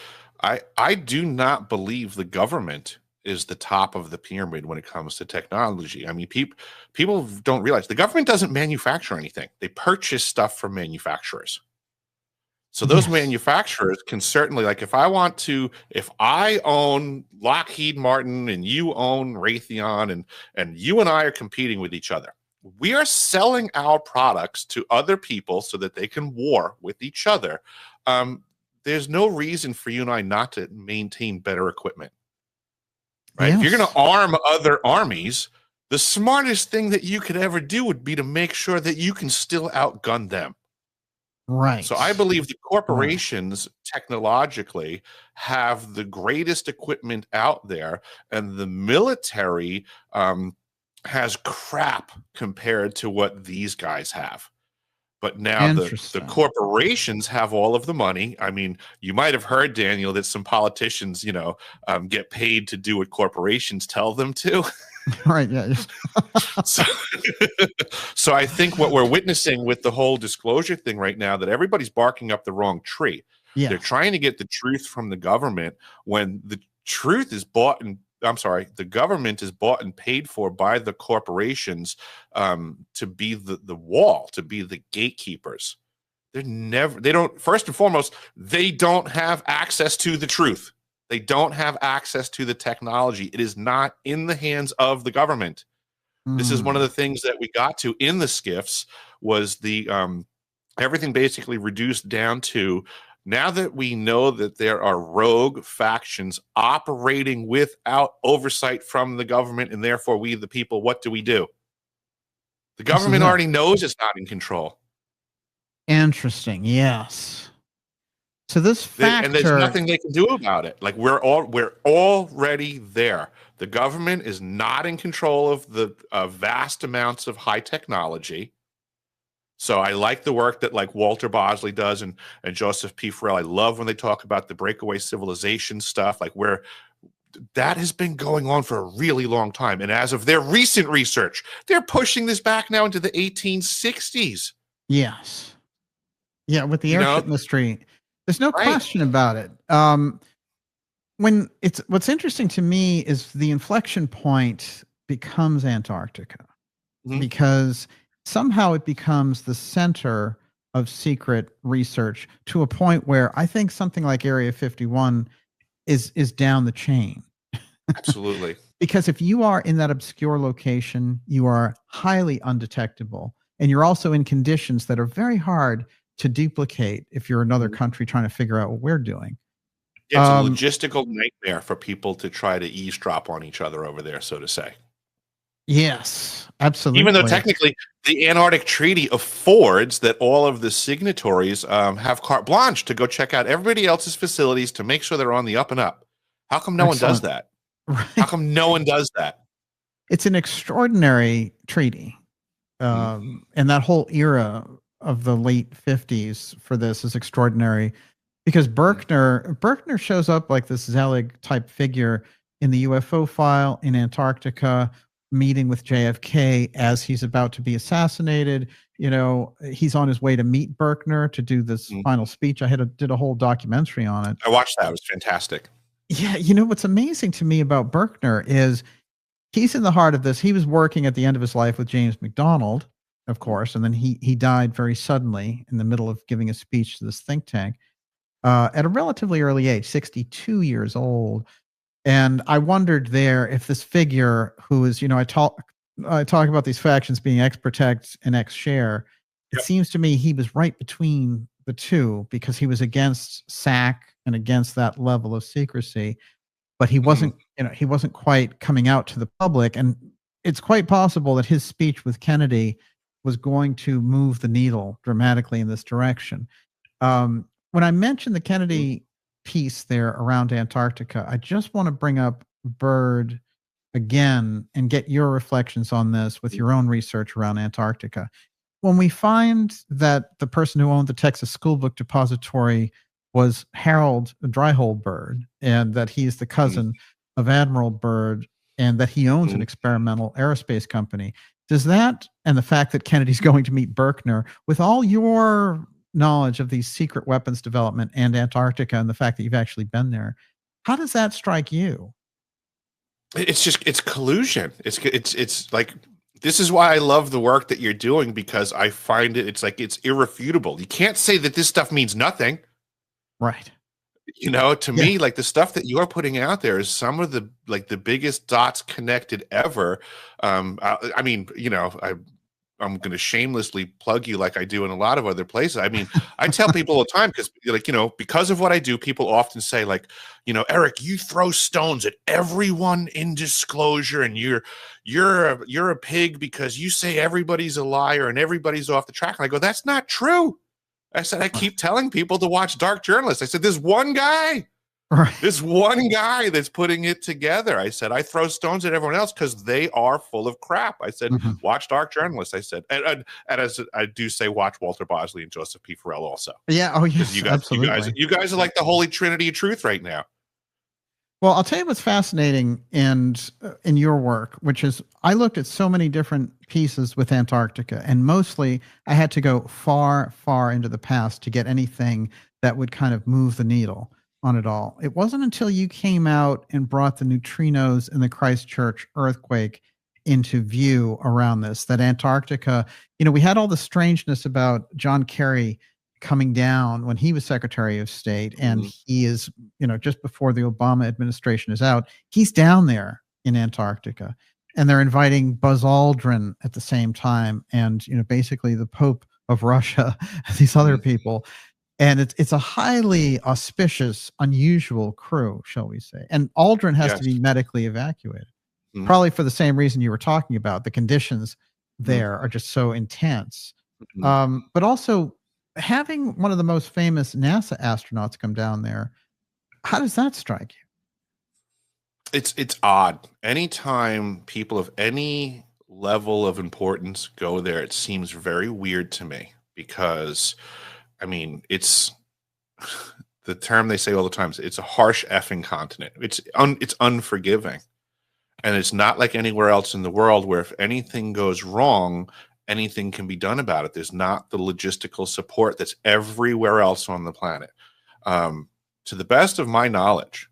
[SPEAKER 3] I do not believe the government is the top of the pyramid when it comes to technology. I mean, people don't realize the government doesn't manufacture anything. They purchase stuff from manufacturers. So those manufacturers can certainly, like if I own Lockheed Martin and you own Raytheon and you and I are competing with each other, we are selling our products to other people so that they can war with each other. There's no reason for you and I not to maintain better equipment, right? If you're going
[SPEAKER 2] Yes.
[SPEAKER 3] to arm other armies, the smartest thing that you could ever do would be to make sure that you can still outgun them.
[SPEAKER 2] Right.
[SPEAKER 3] So I believe the
[SPEAKER 2] Right.
[SPEAKER 3] corporations technologically have the greatest equipment out there, and the military has crap compared to what these guys have. But now the
[SPEAKER 2] Interesting.
[SPEAKER 3] corporations have all of the money. I mean, you might have heard, Daniel, that some politicians, get paid to do what corporations tell them to.
[SPEAKER 2] Right. Yeah.
[SPEAKER 3] So, so I think what we're witnessing with the whole disclosure thing right now, that everybody's barking up the wrong tree.
[SPEAKER 2] Yeah.
[SPEAKER 3] They're trying to get the truth from the government when the truth is bought and the government is bought and paid for by the corporations to be the wall, to be the gatekeepers. First and foremost, they don't have access to the truth. They don't have access to the technology. It is not in the hands of the government. This is one of the things that we got to in the skiffs was the everything basically reduced down to, now that we know that there are rogue factions operating without oversight from the government, and therefore we the people, what do? The government already knows it's not in control.
[SPEAKER 2] Interesting. Yes. So this factor,
[SPEAKER 3] and there's nothing they can do about it. Like we're already there. The government is not in control of the vast amounts of high technology. So I like the work that like Walter Bosley does and Joseph P. Farrell. I love when they talk about the breakaway civilization stuff, like where that has been going on for a really long time. And as of their recent research, they're pushing this back now into the 1860s.
[SPEAKER 2] Yes. Yeah, with the airship mystery, there's no question about it. What's interesting to me is the inflection point becomes Antarctica, because somehow it becomes the center of secret research to a point where I think something like Area 51 is down the chain.
[SPEAKER 3] Absolutely.
[SPEAKER 2] Because if you are in that obscure location, you are highly undetectable, and you're also in conditions that are very hard to duplicate if you're another country trying to figure out what we're doing.
[SPEAKER 3] It's a logistical nightmare for people to try to eavesdrop on each other over there, so to say.
[SPEAKER 2] Yes, absolutely.
[SPEAKER 3] Even though technically the Antarctic Treaty affords that all of the signatories have carte blanche to go check out everybody else's facilities to make sure they're on the up and up. How come no one does that?
[SPEAKER 2] Right.
[SPEAKER 3] How come no one does that?
[SPEAKER 2] It's an extraordinary treaty. And that whole era of the late 50s for this is extraordinary, because Berkner shows up like this Zelig type figure in the UFO file in Antarctica, meeting with JFK as he's about to be assassinated. He's on his way to meet Berkner to do this final speech. I did a whole documentary on it.
[SPEAKER 3] I watched that. It was fantastic.
[SPEAKER 2] Yeah. What's amazing to me about Berkner is he's in the heart of this. He was working at the end of his life with James McDonald, of course, and then he died very suddenly in the middle of giving a speech to this think tank at a relatively early age, 62 years old. And I wondered there if this figure who is, I talk about these factions being ex-protect and ex-share. It seems to me he was right between the two, because he was against SAC and against that level of secrecy, but he wasn't, he wasn't quite coming out to the public. And it's quite possible that his speech with Kennedy was going to move the needle dramatically in this direction. When I mentioned the Kennedy piece there around Antarctica, I just want to bring up Byrd again and get your reflections on this with your own research around Antarctica. When we find that the person who owned the Texas School Book Depository was Harold Dryhold Byrd, and that he's the cousin of Admiral Byrd, and that he owns an experimental aerospace company, does that, and the fact that Kennedy's going to meet Berkner, with all your knowledge of these secret weapons development and Antarctica and the fact that you've actually been there, how does that strike you?
[SPEAKER 3] It's collusion. It's like, this is why I love the work that you're doing, because I find it's irrefutable. You can't say that this stuff means nothing.
[SPEAKER 2] Right.
[SPEAKER 3] To me, like the stuff that you're putting out there is some of the biggest dots connected ever. I mean, I'm going to shamelessly plug you like I do in a lot of other places. I mean, I tell people all the time because, like, because of what I do, people often say, like, Eric, you throw stones at everyone in disclosure, and you're a pig because you say everybody's a liar and everybody's off the track. And I go, that's not true. I said, I keep telling people to watch Dark Journalists. I said, there's one guy.
[SPEAKER 2] Right.
[SPEAKER 3] This one guy that's putting it together. I said, I throw stones at everyone else because they are full of crap. I said, watch Dark Journalists. I said, and as I do say, watch Walter Bosley and Joseph P. Farrell also.
[SPEAKER 2] Yeah. Oh, yes.
[SPEAKER 3] Absolutely. You guys are like the holy trinity of truth right now.
[SPEAKER 2] Well, I'll tell you what's fascinating in your work, which is I looked at so many different pieces with Antarctica, and mostly I had to go far, far into the past to get anything that would kind of move the needle on it all. It wasn't until you came out and brought the neutrinos and the Christchurch earthquake into view around this, that Antarctica, we had all the strangeness about John Kerry coming down when he was Secretary of State, and he is, just before the Obama administration is out, he's down there in Antarctica, and they're inviting Buzz Aldrin at the same time, and basically the Pope of Russia, these other people. And it's a highly auspicious, unusual crew, shall we say. And Aldrin has to be medically evacuated, probably for the same reason you were talking about. The conditions there are just so intense. But also having one of the most famous NASA astronauts come down there, how does that strike you?
[SPEAKER 3] It's odd. Anytime people of any level of importance go there, it seems very weird to me because, I mean, it's the term they say all the time. It's a harsh effing continent. It's unforgiving, and it's not like anywhere else in the world where if anything goes wrong, anything can be done about it. There's not the logistical support that's everywhere else on the planet. To the best of my knowledge,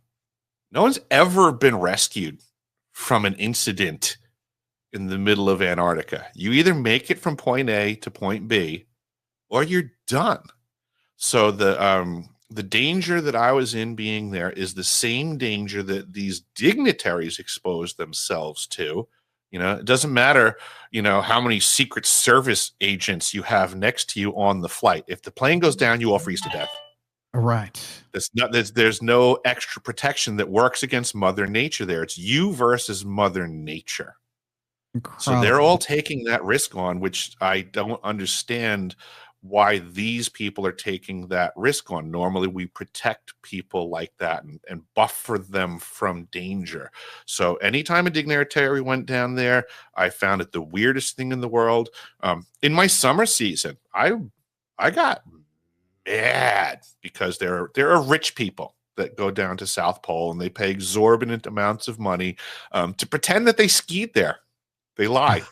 [SPEAKER 3] no one's ever been rescued from an incident in the middle of Antarctica. You either make it from point A to point B, or you're done. So the danger that I was in being there is the same danger that these dignitaries exposed themselves to. It doesn't matter, how many Secret Service agents you have next to you on the flight. If the plane goes down, you all freeze to death.
[SPEAKER 2] Right.
[SPEAKER 3] There's no extra protection that works against Mother Nature there. It's you versus Mother Nature. Incredible. So they're all taking that risk on, which I don't understand why these people are taking that risk on. Normally we protect people like that and buffer them from danger. So anytime a dignitary went down there, I found it the weirdest thing in the world. In my summer season, I got mad because there are rich people that go down to South Pole and they pay exorbitant amounts of money to pretend that they skied there. They lie.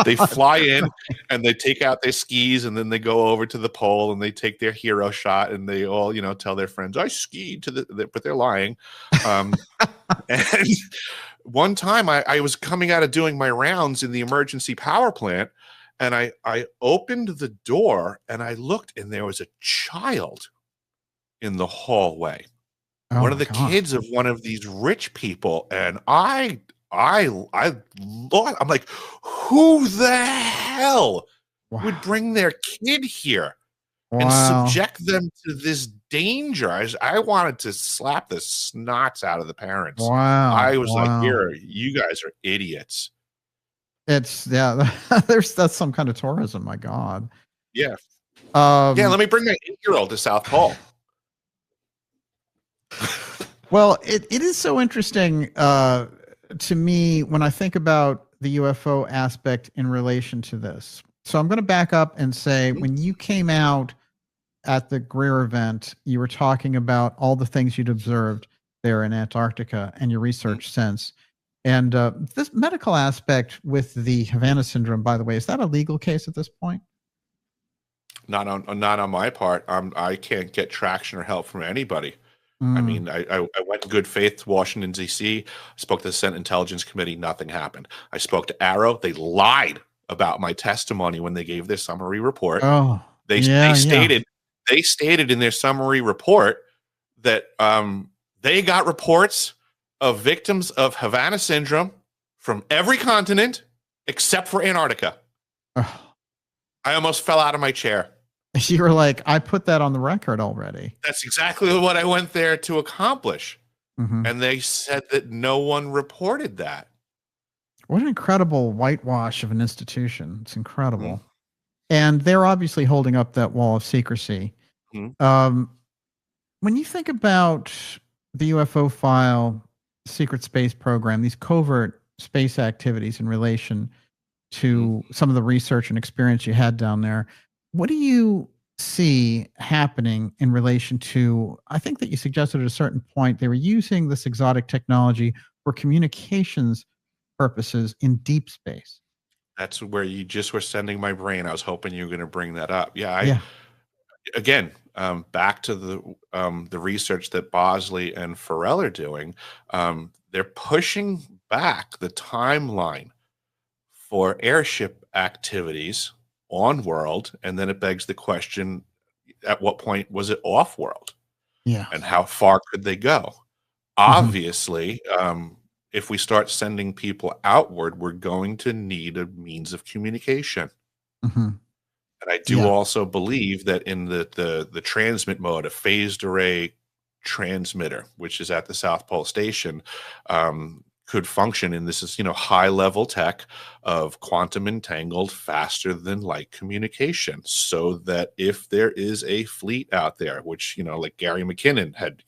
[SPEAKER 3] They fly in and they take out their skis and then they go over to the pole and they take their hero shot and they all, tell their friends, I skied but they're lying. And one time I was coming out of doing my rounds in the emergency power plant and I opened the door and I looked and there was a child in the hallway. One of the kids of one of these rich people. And I'm like, who the hell would bring their kid here and subject them to this danger? I wanted to slap the snots out of the parents. I was like, you guys are idiots.
[SPEAKER 2] That's some kind of tourism. My God.
[SPEAKER 3] Yeah. Let me bring my 8-year-old to South Pole.
[SPEAKER 2] Well, it is so interesting to me when I think about the UFO aspect in relation to this. So I'm going to back up and say, when you came out at the Greer event, you were talking about all the things you'd observed there in Antarctica and your research since. And this medical aspect with the Havana syndrome, by the way, is that a legal case at this point?
[SPEAKER 3] Not on my part. I can't get traction or help from anybody. I mean, I went in good faith to Washington, D.C., spoke to the Senate Intelligence Committee, nothing happened. I spoke to Arrow. They lied about my testimony when they gave their summary report. They stated in their summary report that they got reports of victims of Havana syndrome from every continent except for Antarctica.
[SPEAKER 2] Oh,
[SPEAKER 3] I almost fell out of my chair.
[SPEAKER 2] you were like, I put that on the record already.
[SPEAKER 3] That's exactly what I went there to accomplish.
[SPEAKER 2] Mm-hmm.
[SPEAKER 3] And they said that no one reported that.
[SPEAKER 2] What an incredible whitewash of an institution. It's incredible.
[SPEAKER 3] Mm-hmm.
[SPEAKER 2] And they're obviously holding up that wall of secrecy.
[SPEAKER 3] Mm-hmm.
[SPEAKER 2] When you think about the UFO file, secret space program, these covert space activities in relation to some of the research and experience you had down there, what do you see happening in relation to, I think that you suggested at a certain point, they were using this exotic technology for communications purposes in deep space?
[SPEAKER 3] That's where you just were sending my brain. I was hoping you were going to bring that up.
[SPEAKER 2] Yeah.
[SPEAKER 3] Again, back to the research that Bosley and Farrell are doing. They're pushing back the timeline for airship activities on world, and then it begs the question: at what point was it off world,
[SPEAKER 2] Yeah.
[SPEAKER 3] and how far could they go? Obviously, if we start sending people outward, we're going to need a means of communication.
[SPEAKER 2] Mm-hmm.
[SPEAKER 3] And I do also believe that in the transmit mode, a phased array transmitter, which is at the South Pole Station, could function. And this is, high level tech of quantum entangled, faster than light communication, so that if there is a fleet out there, which, like Gary McKinnon had,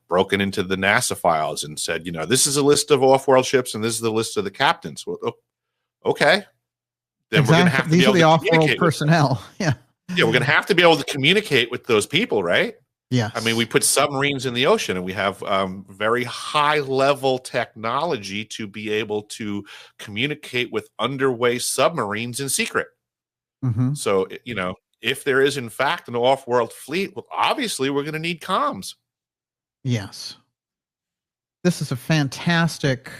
[SPEAKER 3] broken into the NASA files and said, this is a list of off-world ships and this is the list of the captains. Well, okay. Then we're going to have to
[SPEAKER 2] These
[SPEAKER 3] be
[SPEAKER 2] are
[SPEAKER 3] able
[SPEAKER 2] the
[SPEAKER 3] to
[SPEAKER 2] off-world
[SPEAKER 3] communicate
[SPEAKER 2] personnel. Yeah.
[SPEAKER 3] Yeah, we're going to have to be able to communicate with those people, right?
[SPEAKER 2] Yes.
[SPEAKER 3] I mean, we put submarines in the ocean, and we have very high-level technology to be able to communicate with underway submarines in secret.
[SPEAKER 2] Mm-hmm.
[SPEAKER 3] So, if there is in fact an off-world fleet, well, obviously we're going to need comms.
[SPEAKER 2] Yes. This is a fantastic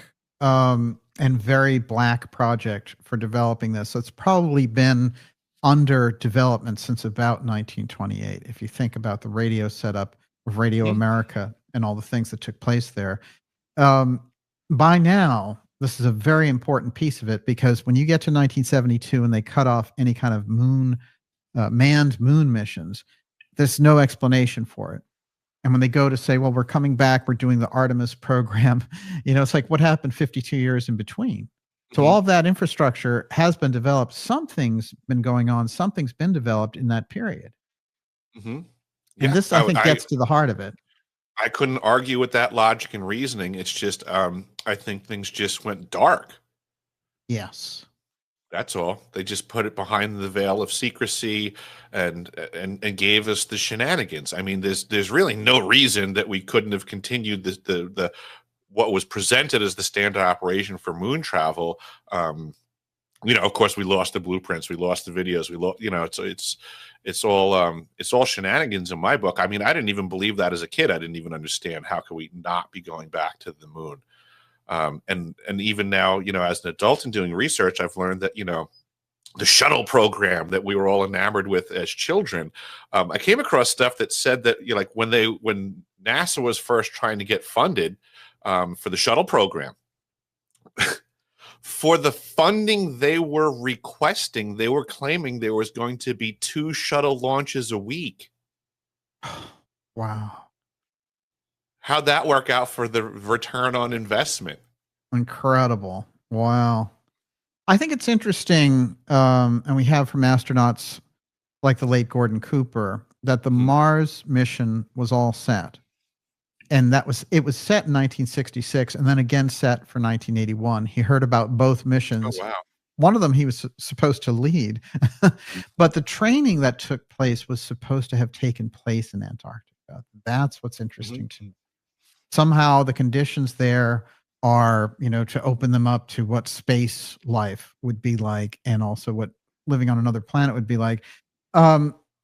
[SPEAKER 2] and very black project for developing this. So it's probably been under development since about 1928. If you think about the radio setup of Radio America and all the things that took place there. By now, this is a very important piece of it, because when you get to 1972 and they cut off any kind of manned moon missions, there's no explanation for it. And when they go to say, well, we're coming back, we're doing the Artemis program, it's like, what happened 52 years in between? So all of that infrastructure has been developed. Something's been going on. Something's been developed in that period.
[SPEAKER 3] Yeah,
[SPEAKER 2] and this, I think, gets to the heart of it.
[SPEAKER 3] I couldn't argue with that logic and reasoning. It's just, I think things just went dark.
[SPEAKER 2] Yes.
[SPEAKER 3] That's all. They just put it behind the veil of secrecy and gave us the shenanigans. I mean, there's really no reason that we couldn't have continued the what was presented as the standard operation for moon travel. Of course, we lost the blueprints, we lost the videos, it's all shenanigans in my book. I mean, I didn't even believe that as a kid. I didn't even understand how could we not be going back to the moon. And even now, as an adult and doing research, I've learned that, the shuttle program that we were all enamored with as children, I came across stuff that said that, when NASA was first trying to get funded for the shuttle program, for the funding they were requesting, they were claiming there was going to be 2 shuttle launches a week.
[SPEAKER 2] Wow.
[SPEAKER 3] How'd that work out for the return on investment?
[SPEAKER 2] Incredible. Wow. I think it's interesting, and we have from astronauts like the late Gordon Cooper, that the Mars mission was all set. And it was set in 1966 and then again set for 1981. He heard about both missions.
[SPEAKER 3] Oh, wow.
[SPEAKER 2] One of them he was supposed to lead, but the training that took place was supposed to have taken place in Antarctica. That's what's interesting to me. Somehow the conditions there are, to open them up to what space life would be like, and also what living on another planet would be like.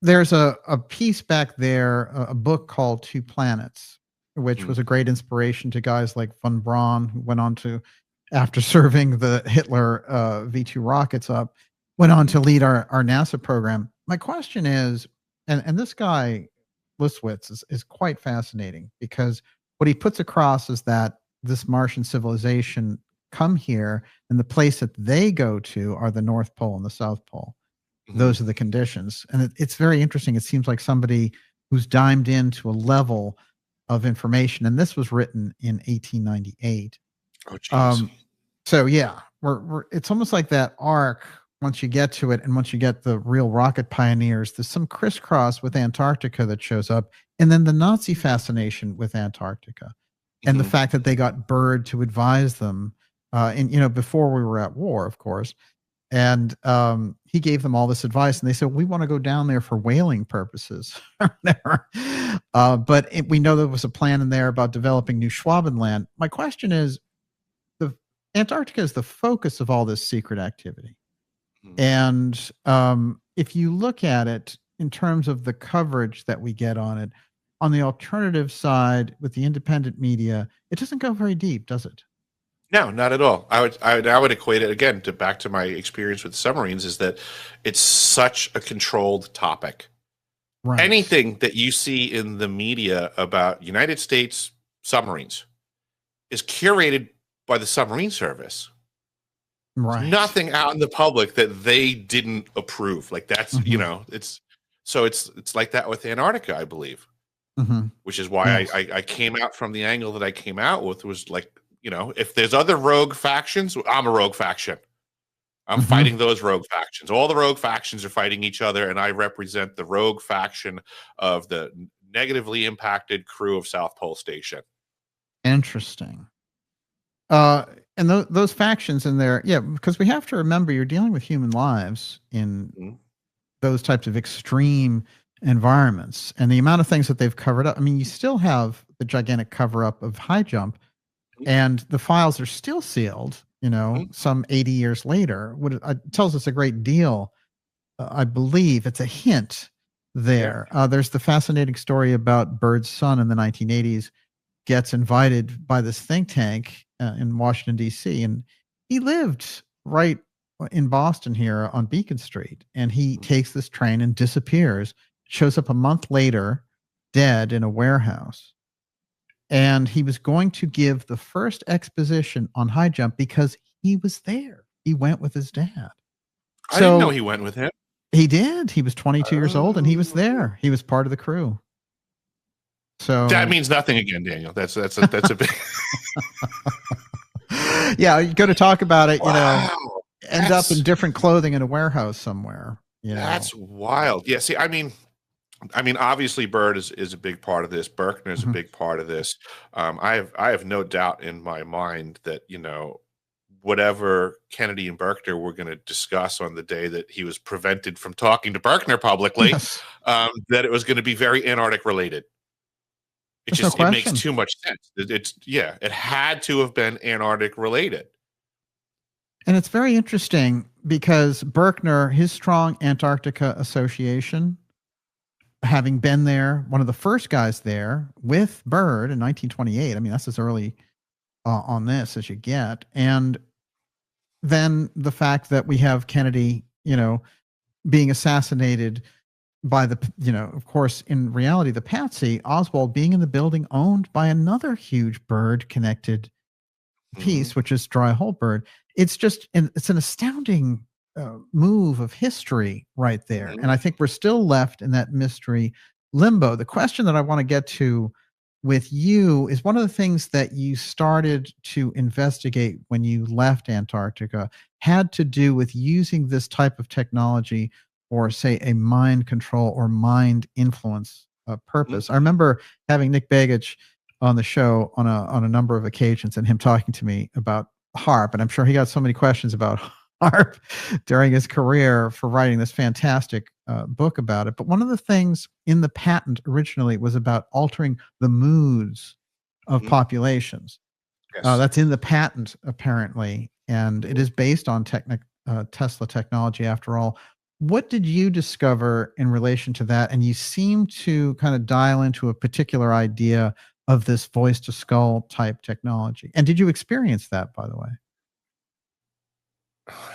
[SPEAKER 2] There's a piece back there, a book called Two Planets, which was a great inspiration to guys like von Braun, who went on to, after serving the Hitler V-2 rockets up, went on to lead our NASA program. My question is, and this guy, Listwitz, is quite fascinating, because what he puts across is that this Martian civilization come here, and the place that they go to are the North Pole and the South Pole. Those are the conditions. And it's very interesting. It seems like somebody who's dimed into a level of information, and this was written in 1898.
[SPEAKER 3] Oh, geez.
[SPEAKER 2] So yeah, it's almost like that arc. Once you get to it, and once you get the real rocket pioneers, there's some crisscross with Antarctica that shows up, and then the Nazi fascination with Antarctica, and the fact that they got Byrd to advise them, and before we were at war, of course, and he gave them all this advice, and they said, we want to go down there for whaling purposes. But we know there was a plan in there about developing New Schwabenland. My question is, Antarctica is the focus of all this secret activity. And if you look at it in terms of the coverage that we get on it, on the alternative side with the independent media, it doesn't go very deep, does it?
[SPEAKER 3] No, not at all. I would equate it again to back to my experience with submarines, is that it's such a controlled topic. Right. Anything that you see in the media about United States submarines is curated by the submarine service. Right. There's nothing out in the public that they didn't approve. Like that's, it's like that with Antarctica, I believe, which is why I came out from the angle that I came out with, was like, if there's other rogue factions, I'm a rogue faction. I'm fighting those rogue factions. All the rogue factions are fighting each other, and I represent the rogue faction of the negatively impacted crew of South Pole Station.
[SPEAKER 2] Interesting. And those factions in there, because we have to remember you're dealing with human lives in those types of extreme environments, and the amount of things that they've covered up. I mean, you still have the gigantic cover up of high jump, and the files are still sealed, some 80 years later. It tells us a great deal. I believe it's a hint there. There's the fascinating story about Byrd's son in the 1980s gets invited by this think tank in Washington, D.C., and he lived right in Boston here on Beacon Street, and he takes this train and disappears, shows up a month later dead in a warehouse. And he was going to give the first exposition on high jump because he was there. He went with his dad.
[SPEAKER 3] I didn't know he went with him.
[SPEAKER 2] He did. He was 22 years old, and he was there. He was part of the crew. So
[SPEAKER 3] that means nothing again, Daniel. That's a big.
[SPEAKER 2] Yeah, you go to talk about it. End up in different clothing in a warehouse somewhere.
[SPEAKER 3] That's wild. Yeah. See, I mean, obviously, Byrd is a big part of this. Berkner is a big part of this. I have no doubt in my mind that whatever Kennedy and Berkner were going to discuss on the day that he was prevented from talking to Berkner publicly, that it was going to be very Antarctic related. It makes too much sense. It had to have been Antarctic related.
[SPEAKER 2] And it's very interesting because Berkner, his strong Antarctica association, having been there, one of the first guys there with Byrd in 1928. I mean, that's as early on this as you get. And then the fact that we have Kennedy, being assassinated by of course, in reality, the patsy, Oswald, being in the building owned by another huge Byrd connected piece, which is Dry Hole Byrd. It's an astounding move of history right there. And I think we're still left in that mystery limbo. The question that I want to get to with you is one of the things that you started to investigate when you left Antarctica had to do with using this type of technology, or say a mind control or mind influence purpose. I remember having Nick Begich on the show on a number of occasions, and him talking to me about HAARP, and I'm sure he got so many questions about HAARP during his career for writing this fantastic book about it. But one of the things in the patent originally was about altering the moods of populations. Yes. That's in the patent, apparently, and it is based on Tesla technology after all. What did you discover in relation to that? And you seem to kind of dial into a particular idea of this voice to skull type technology. And did you experience that, by the way?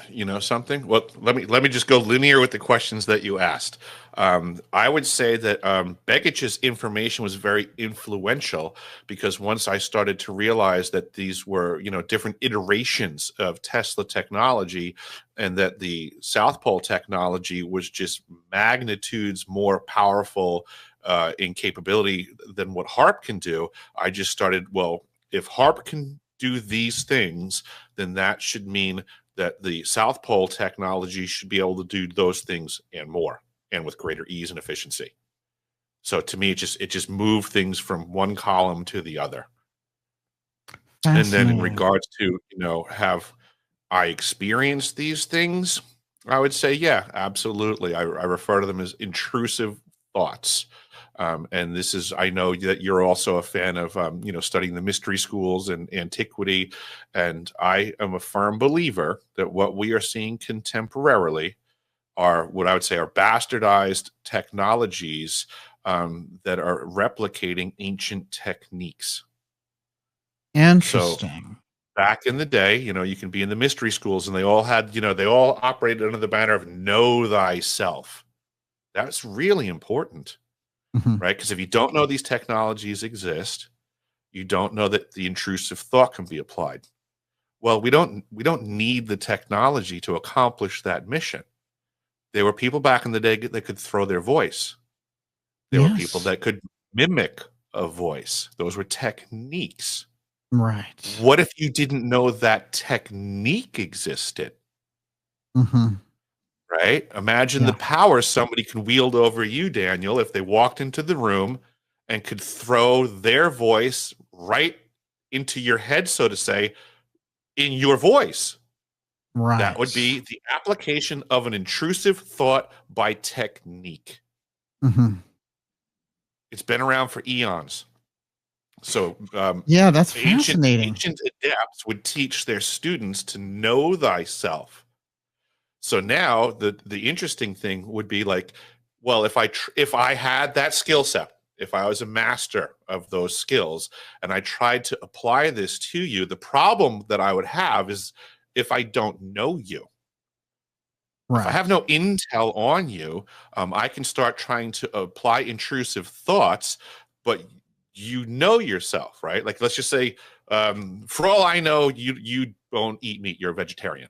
[SPEAKER 3] You know something? Well, let me just go linear with the questions that you asked. I would say that Begich's information was very influential because once I started to realize that these were, different iterations of Tesla technology, and that the South Pole technology was just magnitudes more powerful in capability than what HARP can do, I just started, well, if HARP can do these things, then that should mean that the South Pole technology should be able to do those things and more, and with greater ease and efficiency. So to me, it just moved things from one column to the other. And then in
[SPEAKER 2] Fascinating.
[SPEAKER 3] regards to, have I experienced these things? I would say, yeah, absolutely. I refer to them as intrusive thoughts. And this is, I know that you're also a fan of, studying the mystery schools and antiquity. And I am a firm believer that what we are seeing contemporarily are what I would say are bastardized technologies that are replicating ancient techniques. So
[SPEAKER 2] Interesting.
[SPEAKER 3] back in the day, you can be in the mystery schools and they all had, they all operated under the banner of know thyself. That's really important,
[SPEAKER 2] Hmm.
[SPEAKER 3] right? Because if you don't know these technologies exist, you don't know that the intrusive thought can be applied. Well, we don't need the technology to accomplish that mission. There were people back in the day that could throw their voice. There were people
[SPEAKER 2] Yes.
[SPEAKER 3] that could mimic a voice. Those were techniques.
[SPEAKER 2] Right.
[SPEAKER 3] What if you didn't know that technique existed?
[SPEAKER 2] Hmm.
[SPEAKER 3] Right? Imagine the
[SPEAKER 2] Yeah.
[SPEAKER 3] power somebody can wield over you, Daniel, if they walked into the room and could throw their voice right into your head, so to say, in your voice. That would
[SPEAKER 2] Right.
[SPEAKER 3] be the application of an intrusive thought by technique.
[SPEAKER 2] Hmm.
[SPEAKER 3] It's been around for eons. So
[SPEAKER 2] Yeah, that's
[SPEAKER 3] ancient
[SPEAKER 2] fascinating.
[SPEAKER 3] ancient adepts would teach their students to know thyself. So now the interesting thing would be like, well, if I had that skill set, if I was a master of those skills and I tried to apply this to you, the problem that I would have is if I don't know you. If I have
[SPEAKER 2] Right.
[SPEAKER 3] no intel on you, I can start trying to apply intrusive thoughts, but you know yourself, right? Like, let's just say, for all I know, you don't eat meat, you're a vegetarian.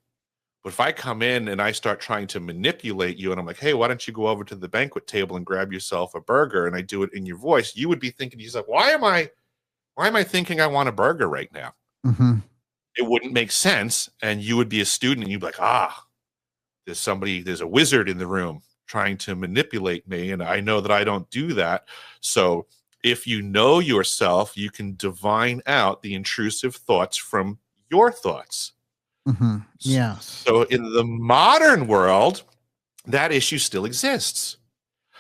[SPEAKER 3] But if I come in and I start trying to manipulate you, and I'm like, hey, why don't you go over to the banquet table and grab yourself a burger? And I do it in your voice, you would be thinking to yourself, why am I thinking I want a burger right now?
[SPEAKER 2] Hmm.
[SPEAKER 3] It wouldn't make sense, and you would be a student, and you'd be like, there's a wizard in the room trying to manipulate me, and I know that I don't do that. So if you know yourself, you can divine out the intrusive thoughts from your thoughts.
[SPEAKER 2] Hmm. Yes.
[SPEAKER 3] So in the modern world, that issue still exists.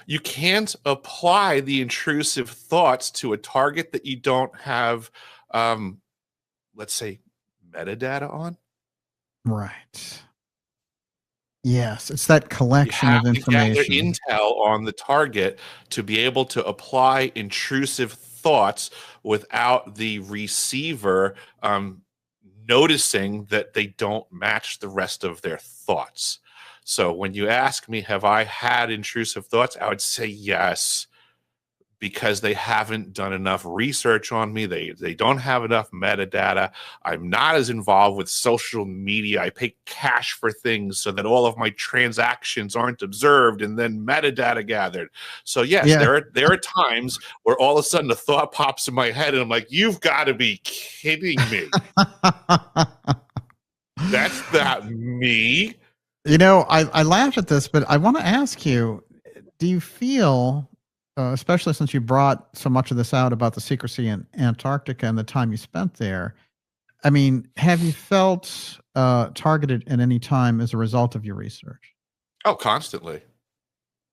[SPEAKER 3] You can't apply the intrusive thoughts to a target that you don't have, um, let's say, metadata on.
[SPEAKER 2] Right. Yes. It's that
[SPEAKER 3] You
[SPEAKER 2] collection
[SPEAKER 3] have
[SPEAKER 2] of
[SPEAKER 3] to gather
[SPEAKER 2] information.
[SPEAKER 3] intel on the target to be able to apply intrusive thoughts without the receiver noticing that they don't match the rest of their thoughts. So when you ask me, have I had intrusive thoughts? I would say yes, because they haven't done enough research on me. They don't have enough metadata. I'm not as involved with social media. I pay cash for things so that all of my transactions aren't observed and then metadata gathered. So yes,
[SPEAKER 2] Yeah.
[SPEAKER 3] there are times where all of a sudden a thought pops in my head and I'm like, you've got to be kidding me. That's not me.
[SPEAKER 2] I laugh at this, but I want to ask you, do you feel, especially since you brought so much of this out about the secrecy in Antarctica and the time you spent there, I mean, have you felt targeted at any time as a result of your research?
[SPEAKER 3] Oh, constantly.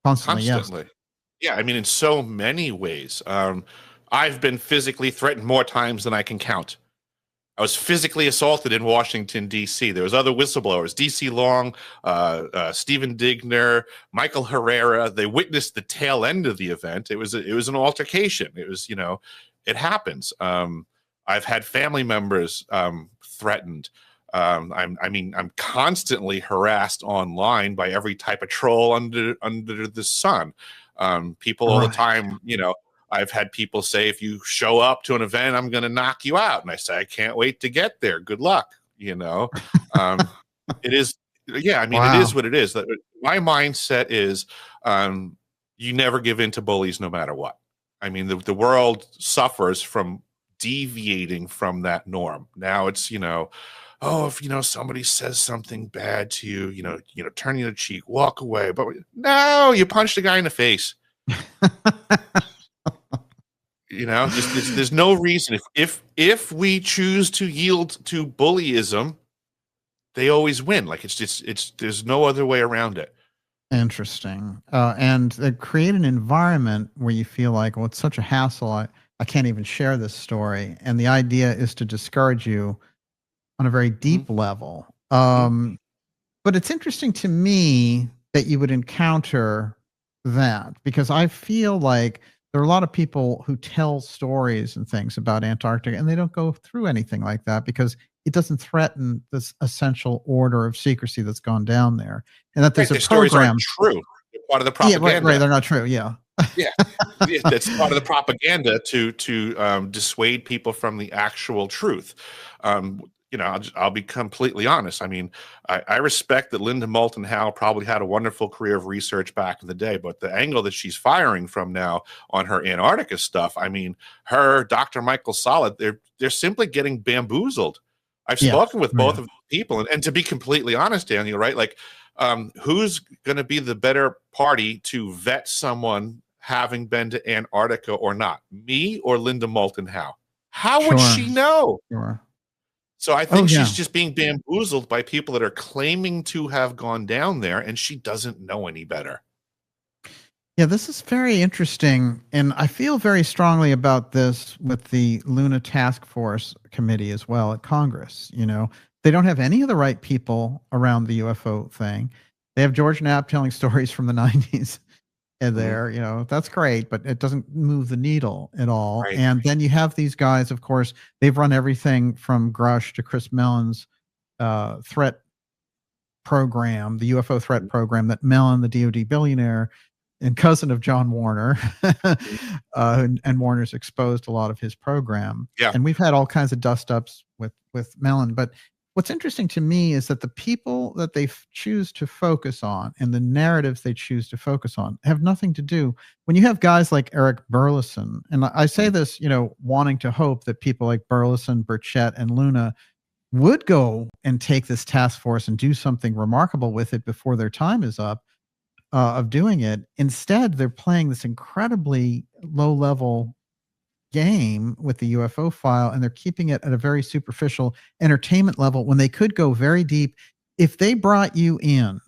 [SPEAKER 2] Constantly, yes.
[SPEAKER 3] Constantly. Yeah, I mean, in so many ways. I've been physically threatened more times than I can count. I was physically assaulted in Washington, D.C. There was other whistleblowers, D.C. Long, Stephen Digner, Michael Herrera. They witnessed the tail end of the event. It was an altercation. It was, it happens. I've had family members threatened. I'm constantly harassed online by every type of troll under the sun. People all the time, I've had people say, if you show up to an event, I'm going to knock you out. And I say, I can't wait to get there. Good luck. It is, yeah, it is what it is. My mindset is, you never give in to bullies no matter what. The world suffers from deviating from that norm. Now it's, oh, if somebody says something bad to you, turn the other cheek, walk away. But no, you punched a guy in the face. There's no reason. If we choose to yield to bullyism, they always win. Like there's no other way around it.
[SPEAKER 2] Interesting. And they create an environment where you feel like, well, it's such a hassle. I can't even share this story. And the idea is to discourage you on a very deep level. But it's interesting to me that you would encounter that, because I feel like there are a lot of people who tell stories and things about Antarctica, and they don't go through anything like that because it doesn't threaten this essential order of secrecy that's gone down there. And that there's a program.
[SPEAKER 3] Stories aren't true. They're part of the propaganda.
[SPEAKER 2] Yeah, right. They're not true. Yeah.
[SPEAKER 3] Yeah, that's part of the propaganda to dissuade people from the actual truth. I'll be completely honest. I respect that Linda Moulton Howe probably had a wonderful career of research back in the day, but the angle that she's firing from now on her Antarctica stuff, her Dr. Michael Solid, they're simply getting bamboozled. I've spoken with both of the people, and to be completely honest, Daniel, right? Like, who's going to be the better party to vet someone having been to Antarctica or not? Me or Linda Moulton Howe? How would she know?
[SPEAKER 2] Sure.
[SPEAKER 3] So I think she's just being bamboozled by people that are claiming to have gone down there, and she doesn't know any better.
[SPEAKER 2] Yeah, this is very interesting. And I feel very strongly about this with the Luna Task Force Committee as well at Congress. They don't have any of the right people around the UFO thing. They have George Knapp telling stories from the 90s in there. That's great, but it doesn't move the needle at all. Right. And then you have these guys, of course, they've run everything from Grush to Chris Mellon's threat program, the UFO threat program that Mellon, the DoD billionaire and cousin of John Warner, and Warner's exposed a lot of his program.
[SPEAKER 3] Yeah.
[SPEAKER 2] And we've had all kinds of dust-ups with Mellon. But what's interesting to me is that the people that they choose to focus on and the narratives they choose to focus on have nothing to do. When you have guys like Eric Burleson, and I say this, wanting to hope that people like Burleson, Burchett, and Luna would go and take this task force and do something remarkable with it before their time is up of doing it. Instead, they're playing this incredibly low-level game with the UFO file, and they're keeping it at a very superficial entertainment level when they could go very deep. If they brought you in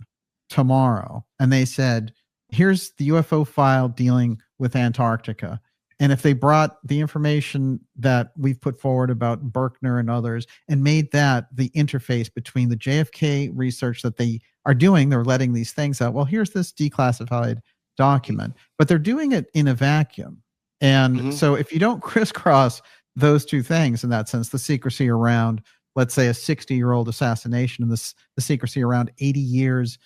[SPEAKER 2] tomorrow and they said, here's the UFO file dealing with Antarctica, and if they brought the information that we've put forward about Berkner and others and made that the interface between the JFK research that they are doing, they're letting these things out. Well, here's this declassified document, but they're doing it in a vacuum. And so if you don't crisscross those two things, in that sense, the secrecy around, let's say, a 60-year-old assassination and the secrecy around 80 years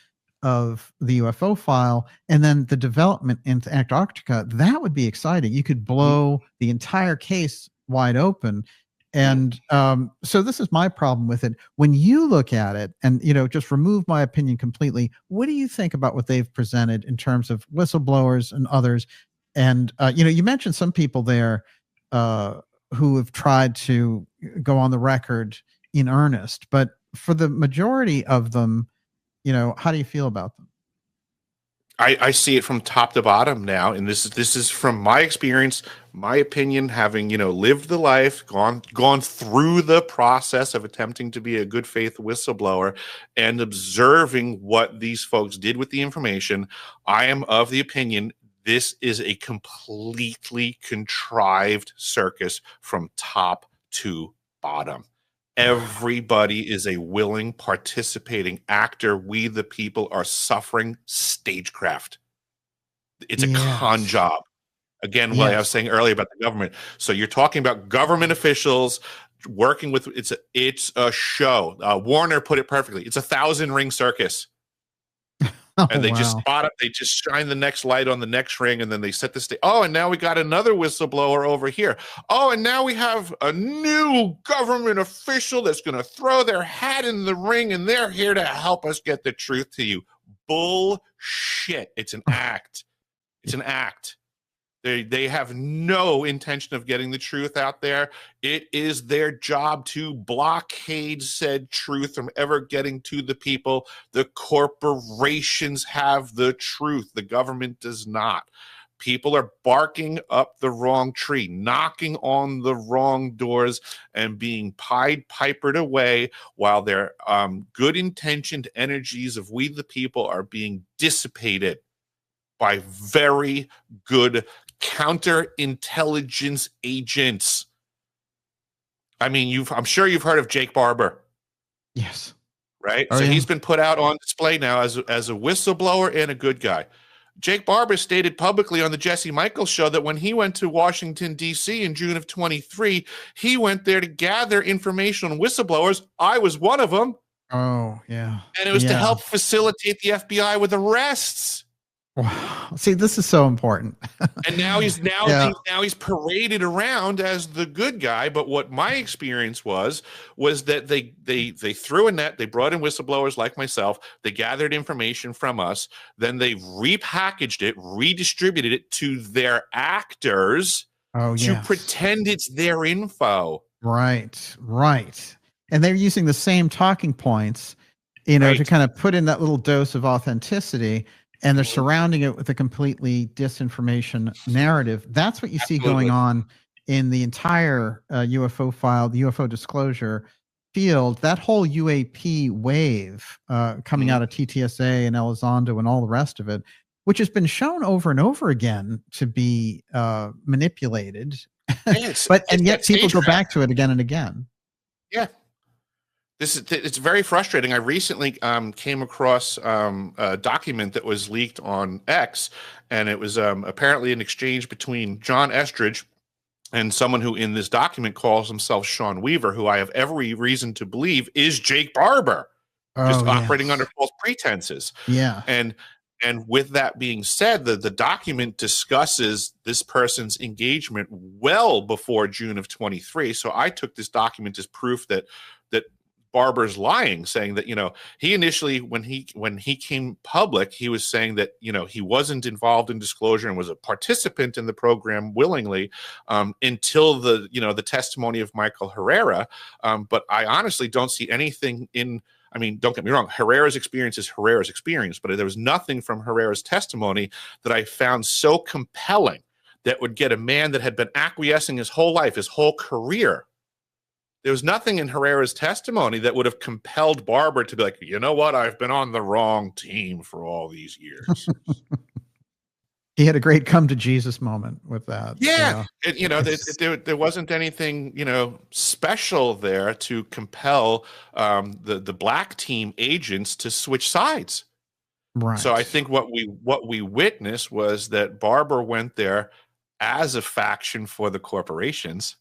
[SPEAKER 2] of the UFO file, and then the development into Antarctica, that would be exciting. You could blow the entire case wide open. And so this is my problem with it. When you look at it and, just remove my opinion completely, what do you think about what they've presented in terms of whistleblowers and others? And, you mentioned some people there who have tried to go on the record in earnest, but for the majority of them, how do you feel about them?
[SPEAKER 3] I see it from top to bottom now, and this is from my experience, my opinion, having lived the life, gone through the process of attempting to be a good faith whistleblower, and observing what these folks did with the information. I am of the opinion this is a completely contrived circus from top to bottom. Everybody is a willing, participating actor. We, the people, are suffering stagecraft. It's a con job. Again, what I was saying earlier about the government. So you're talking about government officials working with it's a show. Warner put it perfectly. It's a 1,000-ring circus. And they just spot it. They just shine the next light on the next ring, and then they set the stage. Oh, and now we got another whistleblower over here. Oh, and now we have a new government official that's going to throw their hat in the ring, and they're here to help us get the truth to you. Bullshit. It's an act. It's an act. They have no intention of getting the truth out there. It is their job to blockade said truth from ever getting to the people. The corporations have the truth. The government does not. People are barking up the wrong tree, knocking on the wrong doors, and being Pied Pipered away while their good-intentioned energies of we the people are being dissipated by very good counterintelligence agents. I mean, I'm sure you've heard of Jake Barber.
[SPEAKER 2] Yes.
[SPEAKER 3] Right? So he's been put out on display now as a whistleblower and a good guy. Jake Barber stated publicly on the Jesse Michaels show that when he went to Washington, D.C. in June of 23, he went there to gather information on whistleblowers. I was one of them.
[SPEAKER 2] Oh, yeah.
[SPEAKER 3] And it was to help facilitate the FBI with arrests.
[SPEAKER 2] Wow. See, this is so important.
[SPEAKER 3] And now he's paraded around as the good guy. But what my experience was that they threw a net, they brought in whistleblowers like myself, they gathered information from us, then they repackaged it, redistributed it to their actors to pretend it's their info.
[SPEAKER 2] Right. And they're using the same talking points, to kind of put in that little dose of authenticity. And they're surrounding it with a completely disinformation narrative. That's what you see going on in the entire UFO file, the UFO disclosure field. That whole UAP wave coming out of TTSA and Elizondo and all the rest of it, which has been shown over and over again to be manipulated. And yet people go back to it again and again.
[SPEAKER 3] Yeah. It's very frustrating. I recently came across a document that was leaked on X, and it was apparently an exchange between John Estridge and someone who in this document calls himself Sean Weaver, who I have every reason to believe is Jake Barber, just operating under false pretenses.
[SPEAKER 2] Yeah.
[SPEAKER 3] And with that being said, the document discusses this person's engagement well before June of 23. So I took this document as proof that Barber's lying, saying that, he initially, when he came public, he was saying that, he wasn't involved in disclosure and was a participant in the program willingly until the testimony of Michael Herrera. But I honestly don't see anything don't get me wrong, Herrera's experience is Herrera's experience, but there was nothing from Herrera's testimony that I found so compelling that would get a man that had been acquiescing his whole life, his whole career. There was nothing in Herrera's testimony that would have compelled Barber to be like, you know what, I've been on the wrong team for all these years.
[SPEAKER 2] He had a great come to Jesus moment with that.
[SPEAKER 3] Yeah. There wasn't anything, special there to compel the black team agents to switch sides.
[SPEAKER 2] Right.
[SPEAKER 3] So I think what we witnessed was that Barber went there as a faction for the corporations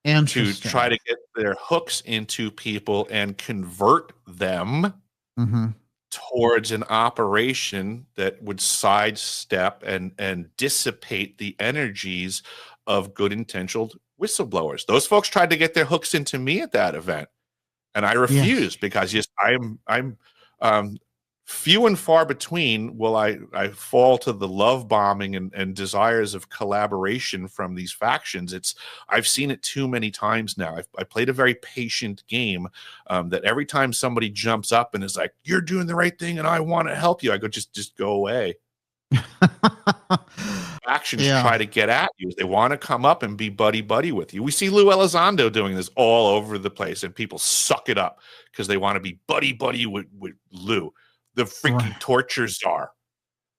[SPEAKER 3] to try to get their hooks into people and convert them towards an operation that would sidestep and dissipate the energies of good-intentioned whistleblowers. Those folks tried to get their hooks into me at that event, and I refused because I'm few and far between will I fall to the love bombing and desires of collaboration from these factions. I've seen it too many times now. I played a very patient game that every time somebody jumps up and is like, you're doing the right thing and I want to help you, I go, just go away. Factions try to get at you. They want to come up and be buddy-buddy with you. We see Lou Elizondo doing this all over the place, and people suck it up because they want to be buddy-buddy with Lou. The freaking torture czar.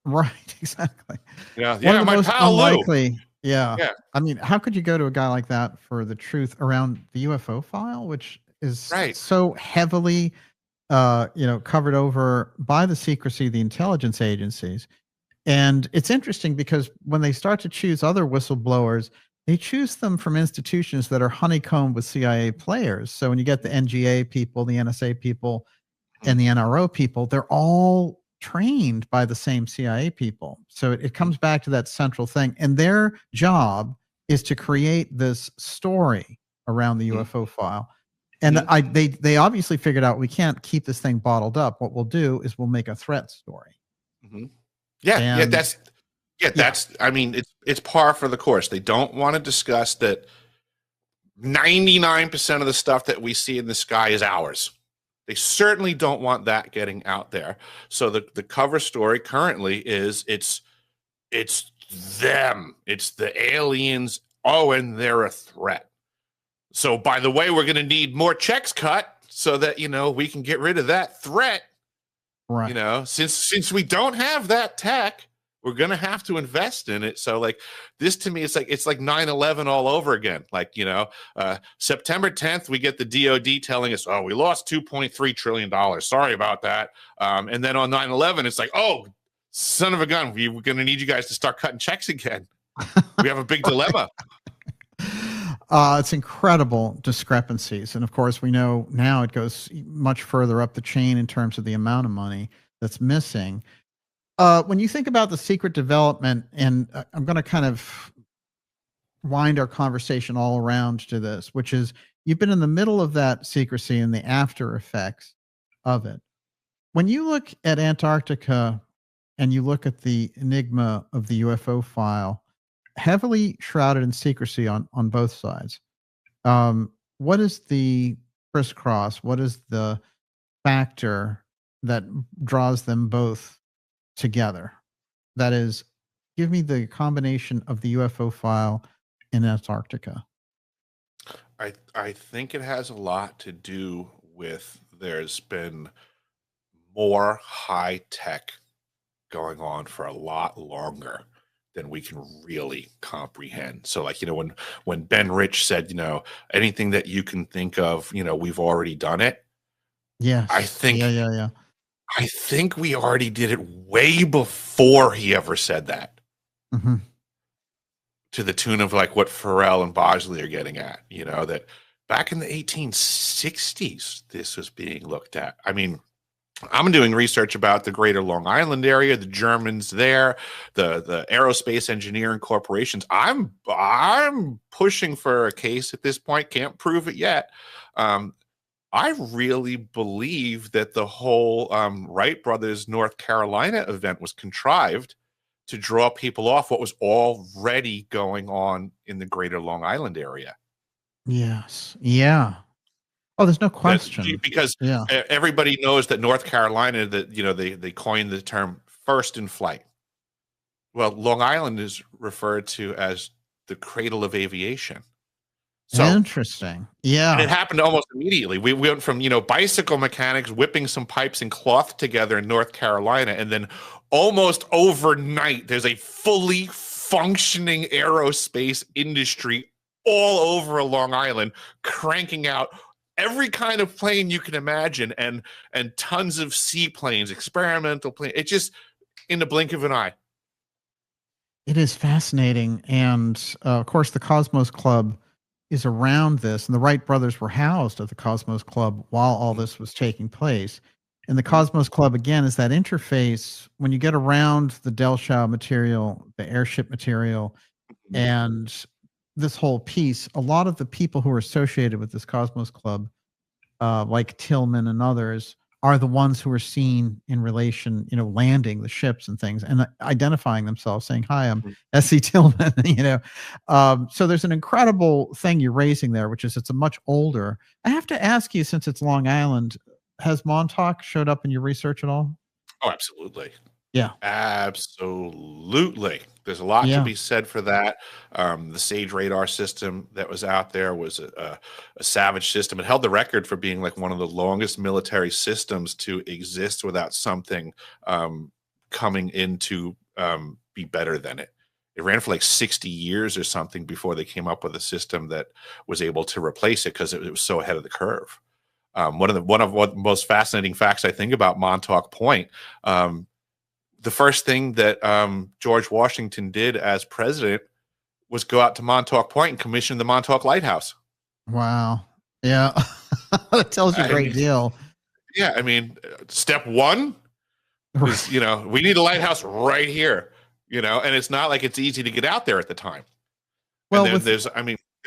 [SPEAKER 2] Right, exactly.
[SPEAKER 3] Yeah, my pal
[SPEAKER 2] unlikely,
[SPEAKER 3] Lou.
[SPEAKER 2] Yeah. I mean, how could you go to a guy like that for the truth around the UFO file, which is so heavily, covered over by the secrecy of the intelligence agencies? And it's interesting because when they start to choose other whistleblowers, They choose them from institutions that are honeycombed with CIA players. So when you get the NGA people, the NSA people, and the NRO people, they're all trained by the same CIA people. So it comes back to that central thing. And their job is to create this story around the UFO file. And they obviously figured out we can't keep this thing bottled up. What we'll do is we'll make a threat story.
[SPEAKER 3] Yeah, that's I mean, it's par for the course. They don't want to discuss that 99% of the stuff that we see in the sky is ours. They certainly don't want that getting out there. So the cover story currently is it's them. It's the aliens. Oh, and they're a threat. So by the way, we're going to need more checks cut so that, you know, we can get rid of that threat.
[SPEAKER 2] Right.
[SPEAKER 3] You know, since we don't have that tech, we're going to have to invest in it. So like this to me, it's like 9/11 all over again. Like, you know, September 10th, we get the DOD telling us, oh, we lost $2.3 trillion. Sorry about that. And then on 9/11, it's like, oh, son of a gun, we're going to need you guys to start cutting checks again. We have a big dilemma.
[SPEAKER 2] It's incredible discrepancies. And of course, we know now it goes much further up the chain in terms of the amount of money that's missing. When you think about the secret development, and I'm going to kind of wind our conversation all around to this, which is you've been in the middle of that secrecy and the after effects of it. When you look at Antarctica and you look at the enigma of the UFO file, heavily shrouded in secrecy on both sides, what is the crisscross? What is the factor that draws them both together? That is, give me the combination of the UFO file in Antarctica.
[SPEAKER 3] I think it has a lot to do with there's been more high tech going on for a lot longer than we can really comprehend. So like, you know, when Ben Rich said, you know, anything that you can think of, you know, we've already done it.
[SPEAKER 2] Yes.
[SPEAKER 3] I think
[SPEAKER 2] Yeah.
[SPEAKER 3] I think we already did it way before he ever said that.
[SPEAKER 2] Mm-hmm.
[SPEAKER 3] To the tune of like what Farrell and Bosley are getting at, you know, that back in the 1860s, this was being looked at. I mean, I'm doing research about the greater Long Island area, the Germans there, the aerospace engineering corporations. I'm pushing for a case at this point, can't prove it yet. I really believe that the whole Wright brothers North Carolina event was contrived to draw people off what was already going on in the greater Long Island area.
[SPEAKER 2] Yes. Yeah. Oh, there's no question.
[SPEAKER 3] Because everybody knows that North Carolina, that, you know, they coined the term first in flight. Well, Long Island is referred to as the cradle of aviation. So
[SPEAKER 2] interesting. Yeah.
[SPEAKER 3] And it happened almost immediately. We went from, you know, bicycle mechanics whipping some pipes and cloth together in North Carolina, and then almost overnight, there's a fully functioning aerospace industry all over Long Island, cranking out every kind of plane you can imagine, and tons of seaplanes, experimental planes. It just in the blink of an eye.
[SPEAKER 2] It is fascinating, and of course, the Cosmos Club is around this, and the Wright brothers were housed at the Cosmos Club while all this was taking place. And the Cosmos Club, again, is that interface when you get around the Delshow material, the airship material, and this whole piece. A lot of the people who are associated with this Cosmos Club, like Tillman and others, are the ones who are seen in relation, you know, landing the ships and things and identifying themselves, saying, hi, I'm S.C. Tillman, you know. So there's an incredible thing you're raising there, which is it's a much older. I have to ask you, since it's Long Island, has Montauk showed up in your research at all?
[SPEAKER 3] Oh, absolutely.
[SPEAKER 2] Yeah.
[SPEAKER 3] Absolutely. There's a lot to be said for that. The SAGE radar system that was out there was a savage system. It held the record for being like one of the longest military systems to exist without something coming in to be better than it. It ran for like 60 years or something before they came up with a system that was able to replace it because it was so ahead of the curve. One of the most fascinating facts I think about Montauk Point, the first thing that George Washington did as president was go out to Montauk Point and commission the Montauk Lighthouse.
[SPEAKER 2] Wow. Yeah. That tells you a
[SPEAKER 3] I
[SPEAKER 2] great
[SPEAKER 3] mean,
[SPEAKER 2] deal.
[SPEAKER 3] yeah, I mean, step one is, we need a lighthouse right here, and it's not like it's easy to get out there at the time. And
[SPEAKER 2] Well,
[SPEAKER 3] then
[SPEAKER 2] with
[SPEAKER 3] there's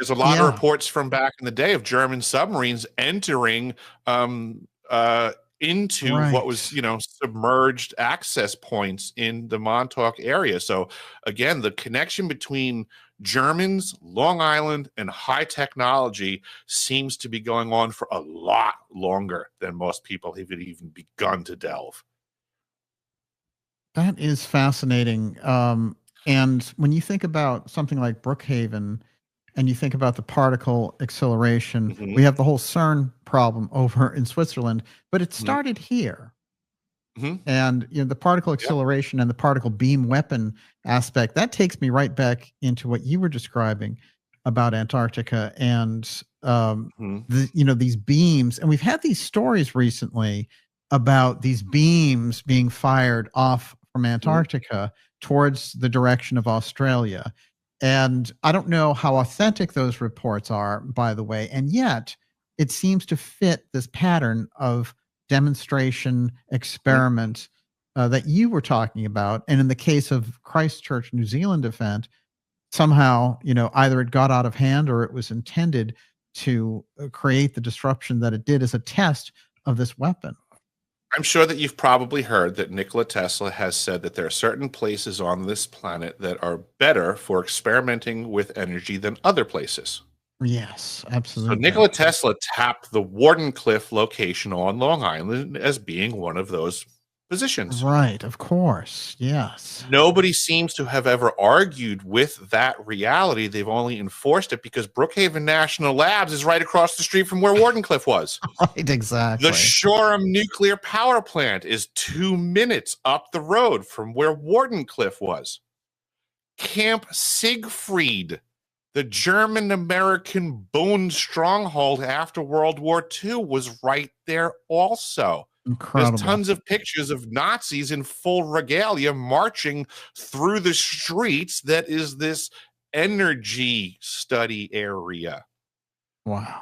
[SPEAKER 3] a lot of
[SPEAKER 2] yeah,
[SPEAKER 3] reports from back in the day of German submarines entering um, uh, into what was,
[SPEAKER 2] right.
[SPEAKER 3] submerged access points in the Montauk area. So again, the connection between Germans, Long Island, and high technology seems to be going on for a lot longer than most people have even begun to delve.
[SPEAKER 2] That is fascinating. And when you think about something like Brookhaven and you think about the particle acceleration,
[SPEAKER 3] Hmm.
[SPEAKER 2] we have the whole CERN problem over in Switzerland, but it
[SPEAKER 3] Hmm.
[SPEAKER 2] started here.
[SPEAKER 3] Hmm.
[SPEAKER 2] And the particle
[SPEAKER 3] Yep.
[SPEAKER 2] acceleration and the particle beam weapon aspect, that takes me right back into what you were describing about Antarctica and
[SPEAKER 3] Hmm.
[SPEAKER 2] these beams. And we've had these stories recently about these beams being fired off from
[SPEAKER 3] Hmm.
[SPEAKER 2] Antarctica towards the direction of Australia. And I don't know how authentic those reports are, by the way. And yet it seems to fit this pattern of demonstration experiment that you were talking about. And in the case of Christchurch, New Zealand event, somehow, either it got out of hand or it was intended to create the disruption that it did as a test of this weapon.
[SPEAKER 3] I'm sure that you've probably heard that Nikola Tesla has said that there are certain places on this planet that are better for experimenting with energy than other places.
[SPEAKER 2] Yes,
[SPEAKER 3] So
[SPEAKER 2] absolutely.
[SPEAKER 3] Nikola Tesla tapped the Wardenclyffe location on Long Island as being one of those positions.
[SPEAKER 2] Right, of course. Yes.
[SPEAKER 3] Nobody seems to have ever argued with that reality. They've only enforced it because Brookhaven National Labs is right across the street from where Wardenclyffe was.
[SPEAKER 2] Right,
[SPEAKER 3] The
[SPEAKER 2] exactly.
[SPEAKER 3] Shoreham nuclear power plant is 2 minutes up the road from where Wardenclyffe was. Camp Siegfried, the German-American bone stronghold after World War II, was right there also. There's
[SPEAKER 2] Incredible.
[SPEAKER 3] tons of pictures of Nazis in full regalia marching through the streets. That is this energy study area.
[SPEAKER 2] Wow.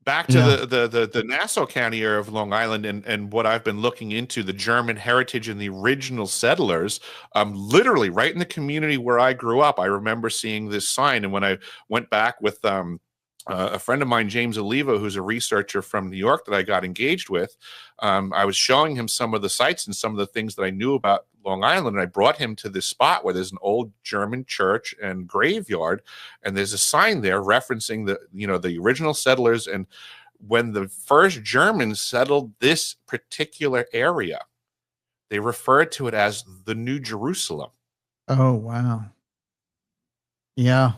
[SPEAKER 3] Back to
[SPEAKER 2] Yeah.
[SPEAKER 3] the Nassau County area of Long Island, and what I've been looking into, the German heritage and the original settlers, literally right in the community where I grew up, I remember seeing this sign. And when I went back with a friend of mine, James Oliva, who's a researcher from New York that I got engaged with, I was showing him some of the sites and some of the things that I knew about Long Island. And I brought him to this spot where there's an old German church and graveyard, and there's a sign there referencing the original settlers. And when the first Germans settled this particular area, they referred to it as the New Jerusalem.
[SPEAKER 2] Oh, wow. Yeah.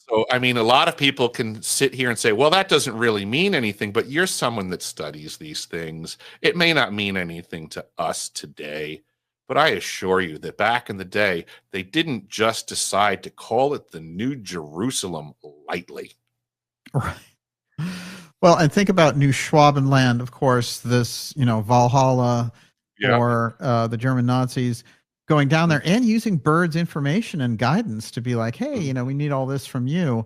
[SPEAKER 3] So, I mean, a lot of people can sit here and say, well, that doesn't really mean anything, but you're someone that studies these things. It may not mean anything to us today, but I assure you that back in the day, they didn't just decide to call it the New Jerusalem lightly.
[SPEAKER 2] Right. Well, and think about New Schwabenland, of course, this, Valhalla
[SPEAKER 3] Yeah.
[SPEAKER 2] for the German Nazis going down there and using Bird's information and guidance to be like, hey, we need all this from you.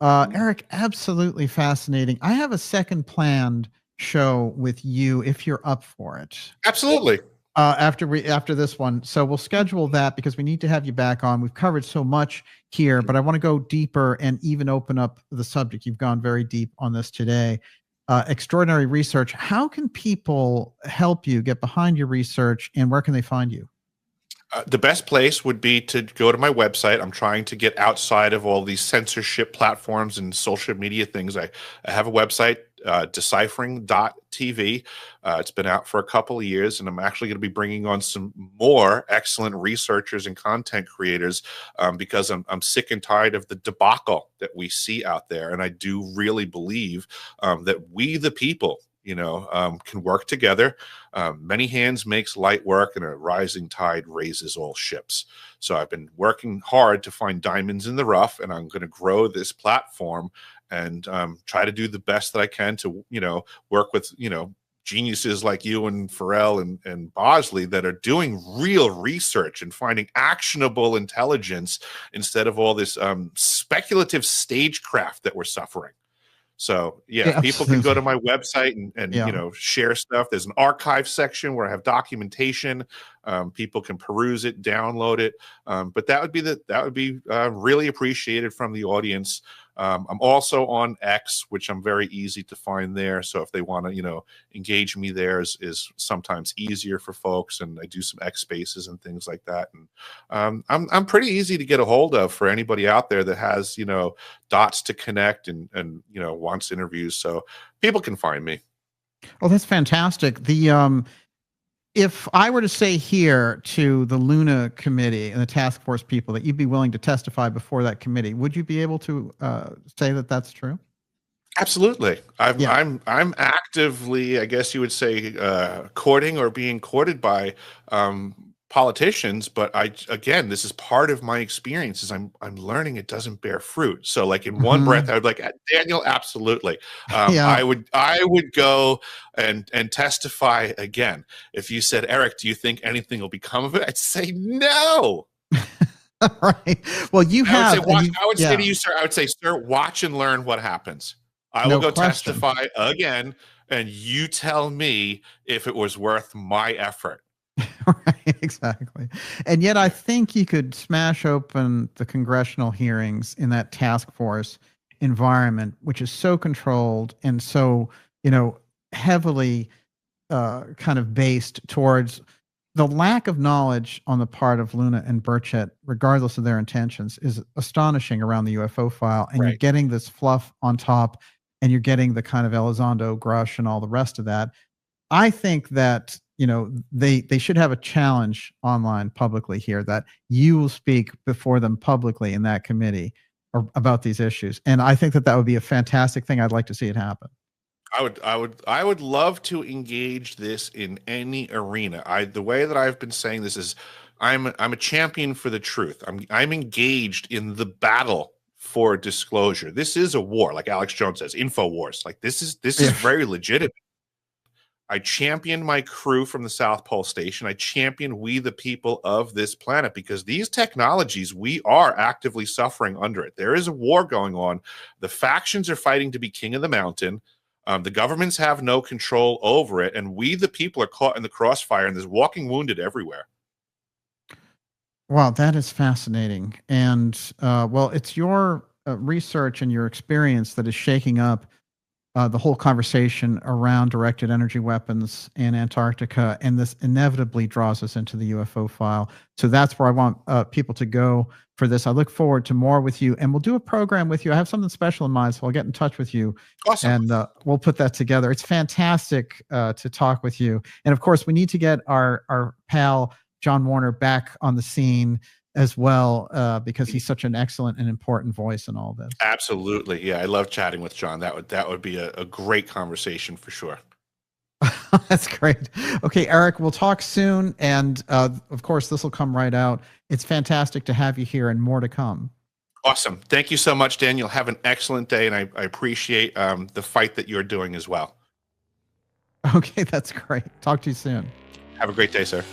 [SPEAKER 2] Eric, absolutely fascinating. I have a second planned show with you if you're up for it.
[SPEAKER 3] Absolutely.
[SPEAKER 2] After this one. So we'll schedule that because we need to have you back on. We've covered so much here, but I want to go deeper and even open up the subject. You've gone very deep on this today. Extraordinary research. How can people help you get behind your research, and where can they find you?
[SPEAKER 3] The best place would be to go to my website. I'm trying to get outside of all these censorship platforms and social media things. I have a website, deciphering.tv. It's been out for a couple of years, and I'm actually going to be bringing on some more excellent researchers and content creators because I'm sick and tired of the debacle that we see out there. And I do really believe that we, the people, can work together. Many hands makes light work, and a rising tide raises all ships. So I've been working hard to find diamonds in the rough, and I'm going to grow this platform and try to do the best that I can to, work with, geniuses like you and Farrell and Bosley that are doing real research and finding actionable intelligence instead of all this speculative stagecraft that we're suffering. So yeah,
[SPEAKER 2] Yeah,
[SPEAKER 3] people can go to
[SPEAKER 2] absolutely.
[SPEAKER 3] my website and
[SPEAKER 2] Yeah.
[SPEAKER 3] you know, share stuff. There's an archive section where I have documentation. People can peruse it, download it. But that would be really appreciated from the audience. I'm also on X, which I'm very easy to find there. So if they want to, you know, engage me there is sometimes easier for folks. And I do some X spaces and things like that. And I'm pretty easy to get a hold of for anybody out there that has, you know, dots to connect and you know, wants interviews. So people can find me.
[SPEAKER 2] Oh, that's fantastic. If I were to say here to the Luna committee and the task force people that you'd be willing to testify before that committee, would you be able to say that that's true?
[SPEAKER 3] Absolutely.
[SPEAKER 2] Yeah.
[SPEAKER 3] I'm actively, I guess you would say, courting or being courted by politicians. But again, this is part of my experience. Is I'm learning it doesn't bear fruit. So, like in one breath, I would like Daniel. Absolutely,
[SPEAKER 2] Yeah.
[SPEAKER 3] I would go and testify again. If you said, Eric, do you think anything will become of it? I'd say no.
[SPEAKER 2] Right. Well, you have.
[SPEAKER 3] I would say to you, sir. I would say, sir, watch and learn what happens. I will
[SPEAKER 2] No
[SPEAKER 3] go
[SPEAKER 2] question.
[SPEAKER 3] testify again, and you tell me if it was worth my effort.
[SPEAKER 2] Right, exactly. And yet I think you could smash open the congressional hearings in that task force environment, which is so controlled and so, you know, heavily kind of based towards the lack of knowledge on the part of Luna and Burchett, regardless of their intentions, is astonishing around the UFO file. And you're
[SPEAKER 3] Right.
[SPEAKER 2] getting this fluff on top, and you're getting the kind of Elizondo, Grush, and all the rest of that. I think that, you know, they should have a challenge online publicly here that you will speak before them publicly in that committee about these issues. And I think that that would be a fantastic thing. I'd like to see it happen.
[SPEAKER 3] I would love to engage this in any arena. The way that I've been saying this is I'm a champion for the truth. I'm engaged in the battle for disclosure. This is a war, like Alex Jones says, info wars. Like this is very legitimate. I champion my crew from the South Pole Station. I champion we the people of this planet because these technologies, we are actively suffering under it. There is a war going on. The factions are fighting to be king of the mountain. The governments have no control over it, and we the people are caught in the crossfire, and there's walking wounded everywhere.
[SPEAKER 2] Wow, that is fascinating. And well, it's your research and your experience that is shaking up the whole conversation around directed energy weapons in Antarctica, and this inevitably draws us into the UFO file. So that's where I want people to go for this. I look forward to more with you, and we'll do a program with you. I have something special in mind, so I'll get in touch with you,
[SPEAKER 3] Awesome.
[SPEAKER 2] and we'll put that together. It's fantastic to talk with you, and of course, we need to get our pal John Warner back on the scene as well, because he's such an excellent and important voice in all this.
[SPEAKER 3] Absolutely. Yeah, I love chatting with John. That would be a great conversation for sure.
[SPEAKER 2] That's great. Okay, Eric, we'll talk soon. And of course, this will come right out. It's fantastic to have you here and more to come.
[SPEAKER 3] Awesome. Thank you so much, Daniel. Have an excellent day, and I appreciate the fight that you're doing as well.
[SPEAKER 2] Okay, that's great. Talk to you soon.
[SPEAKER 3] Have a great day, sir.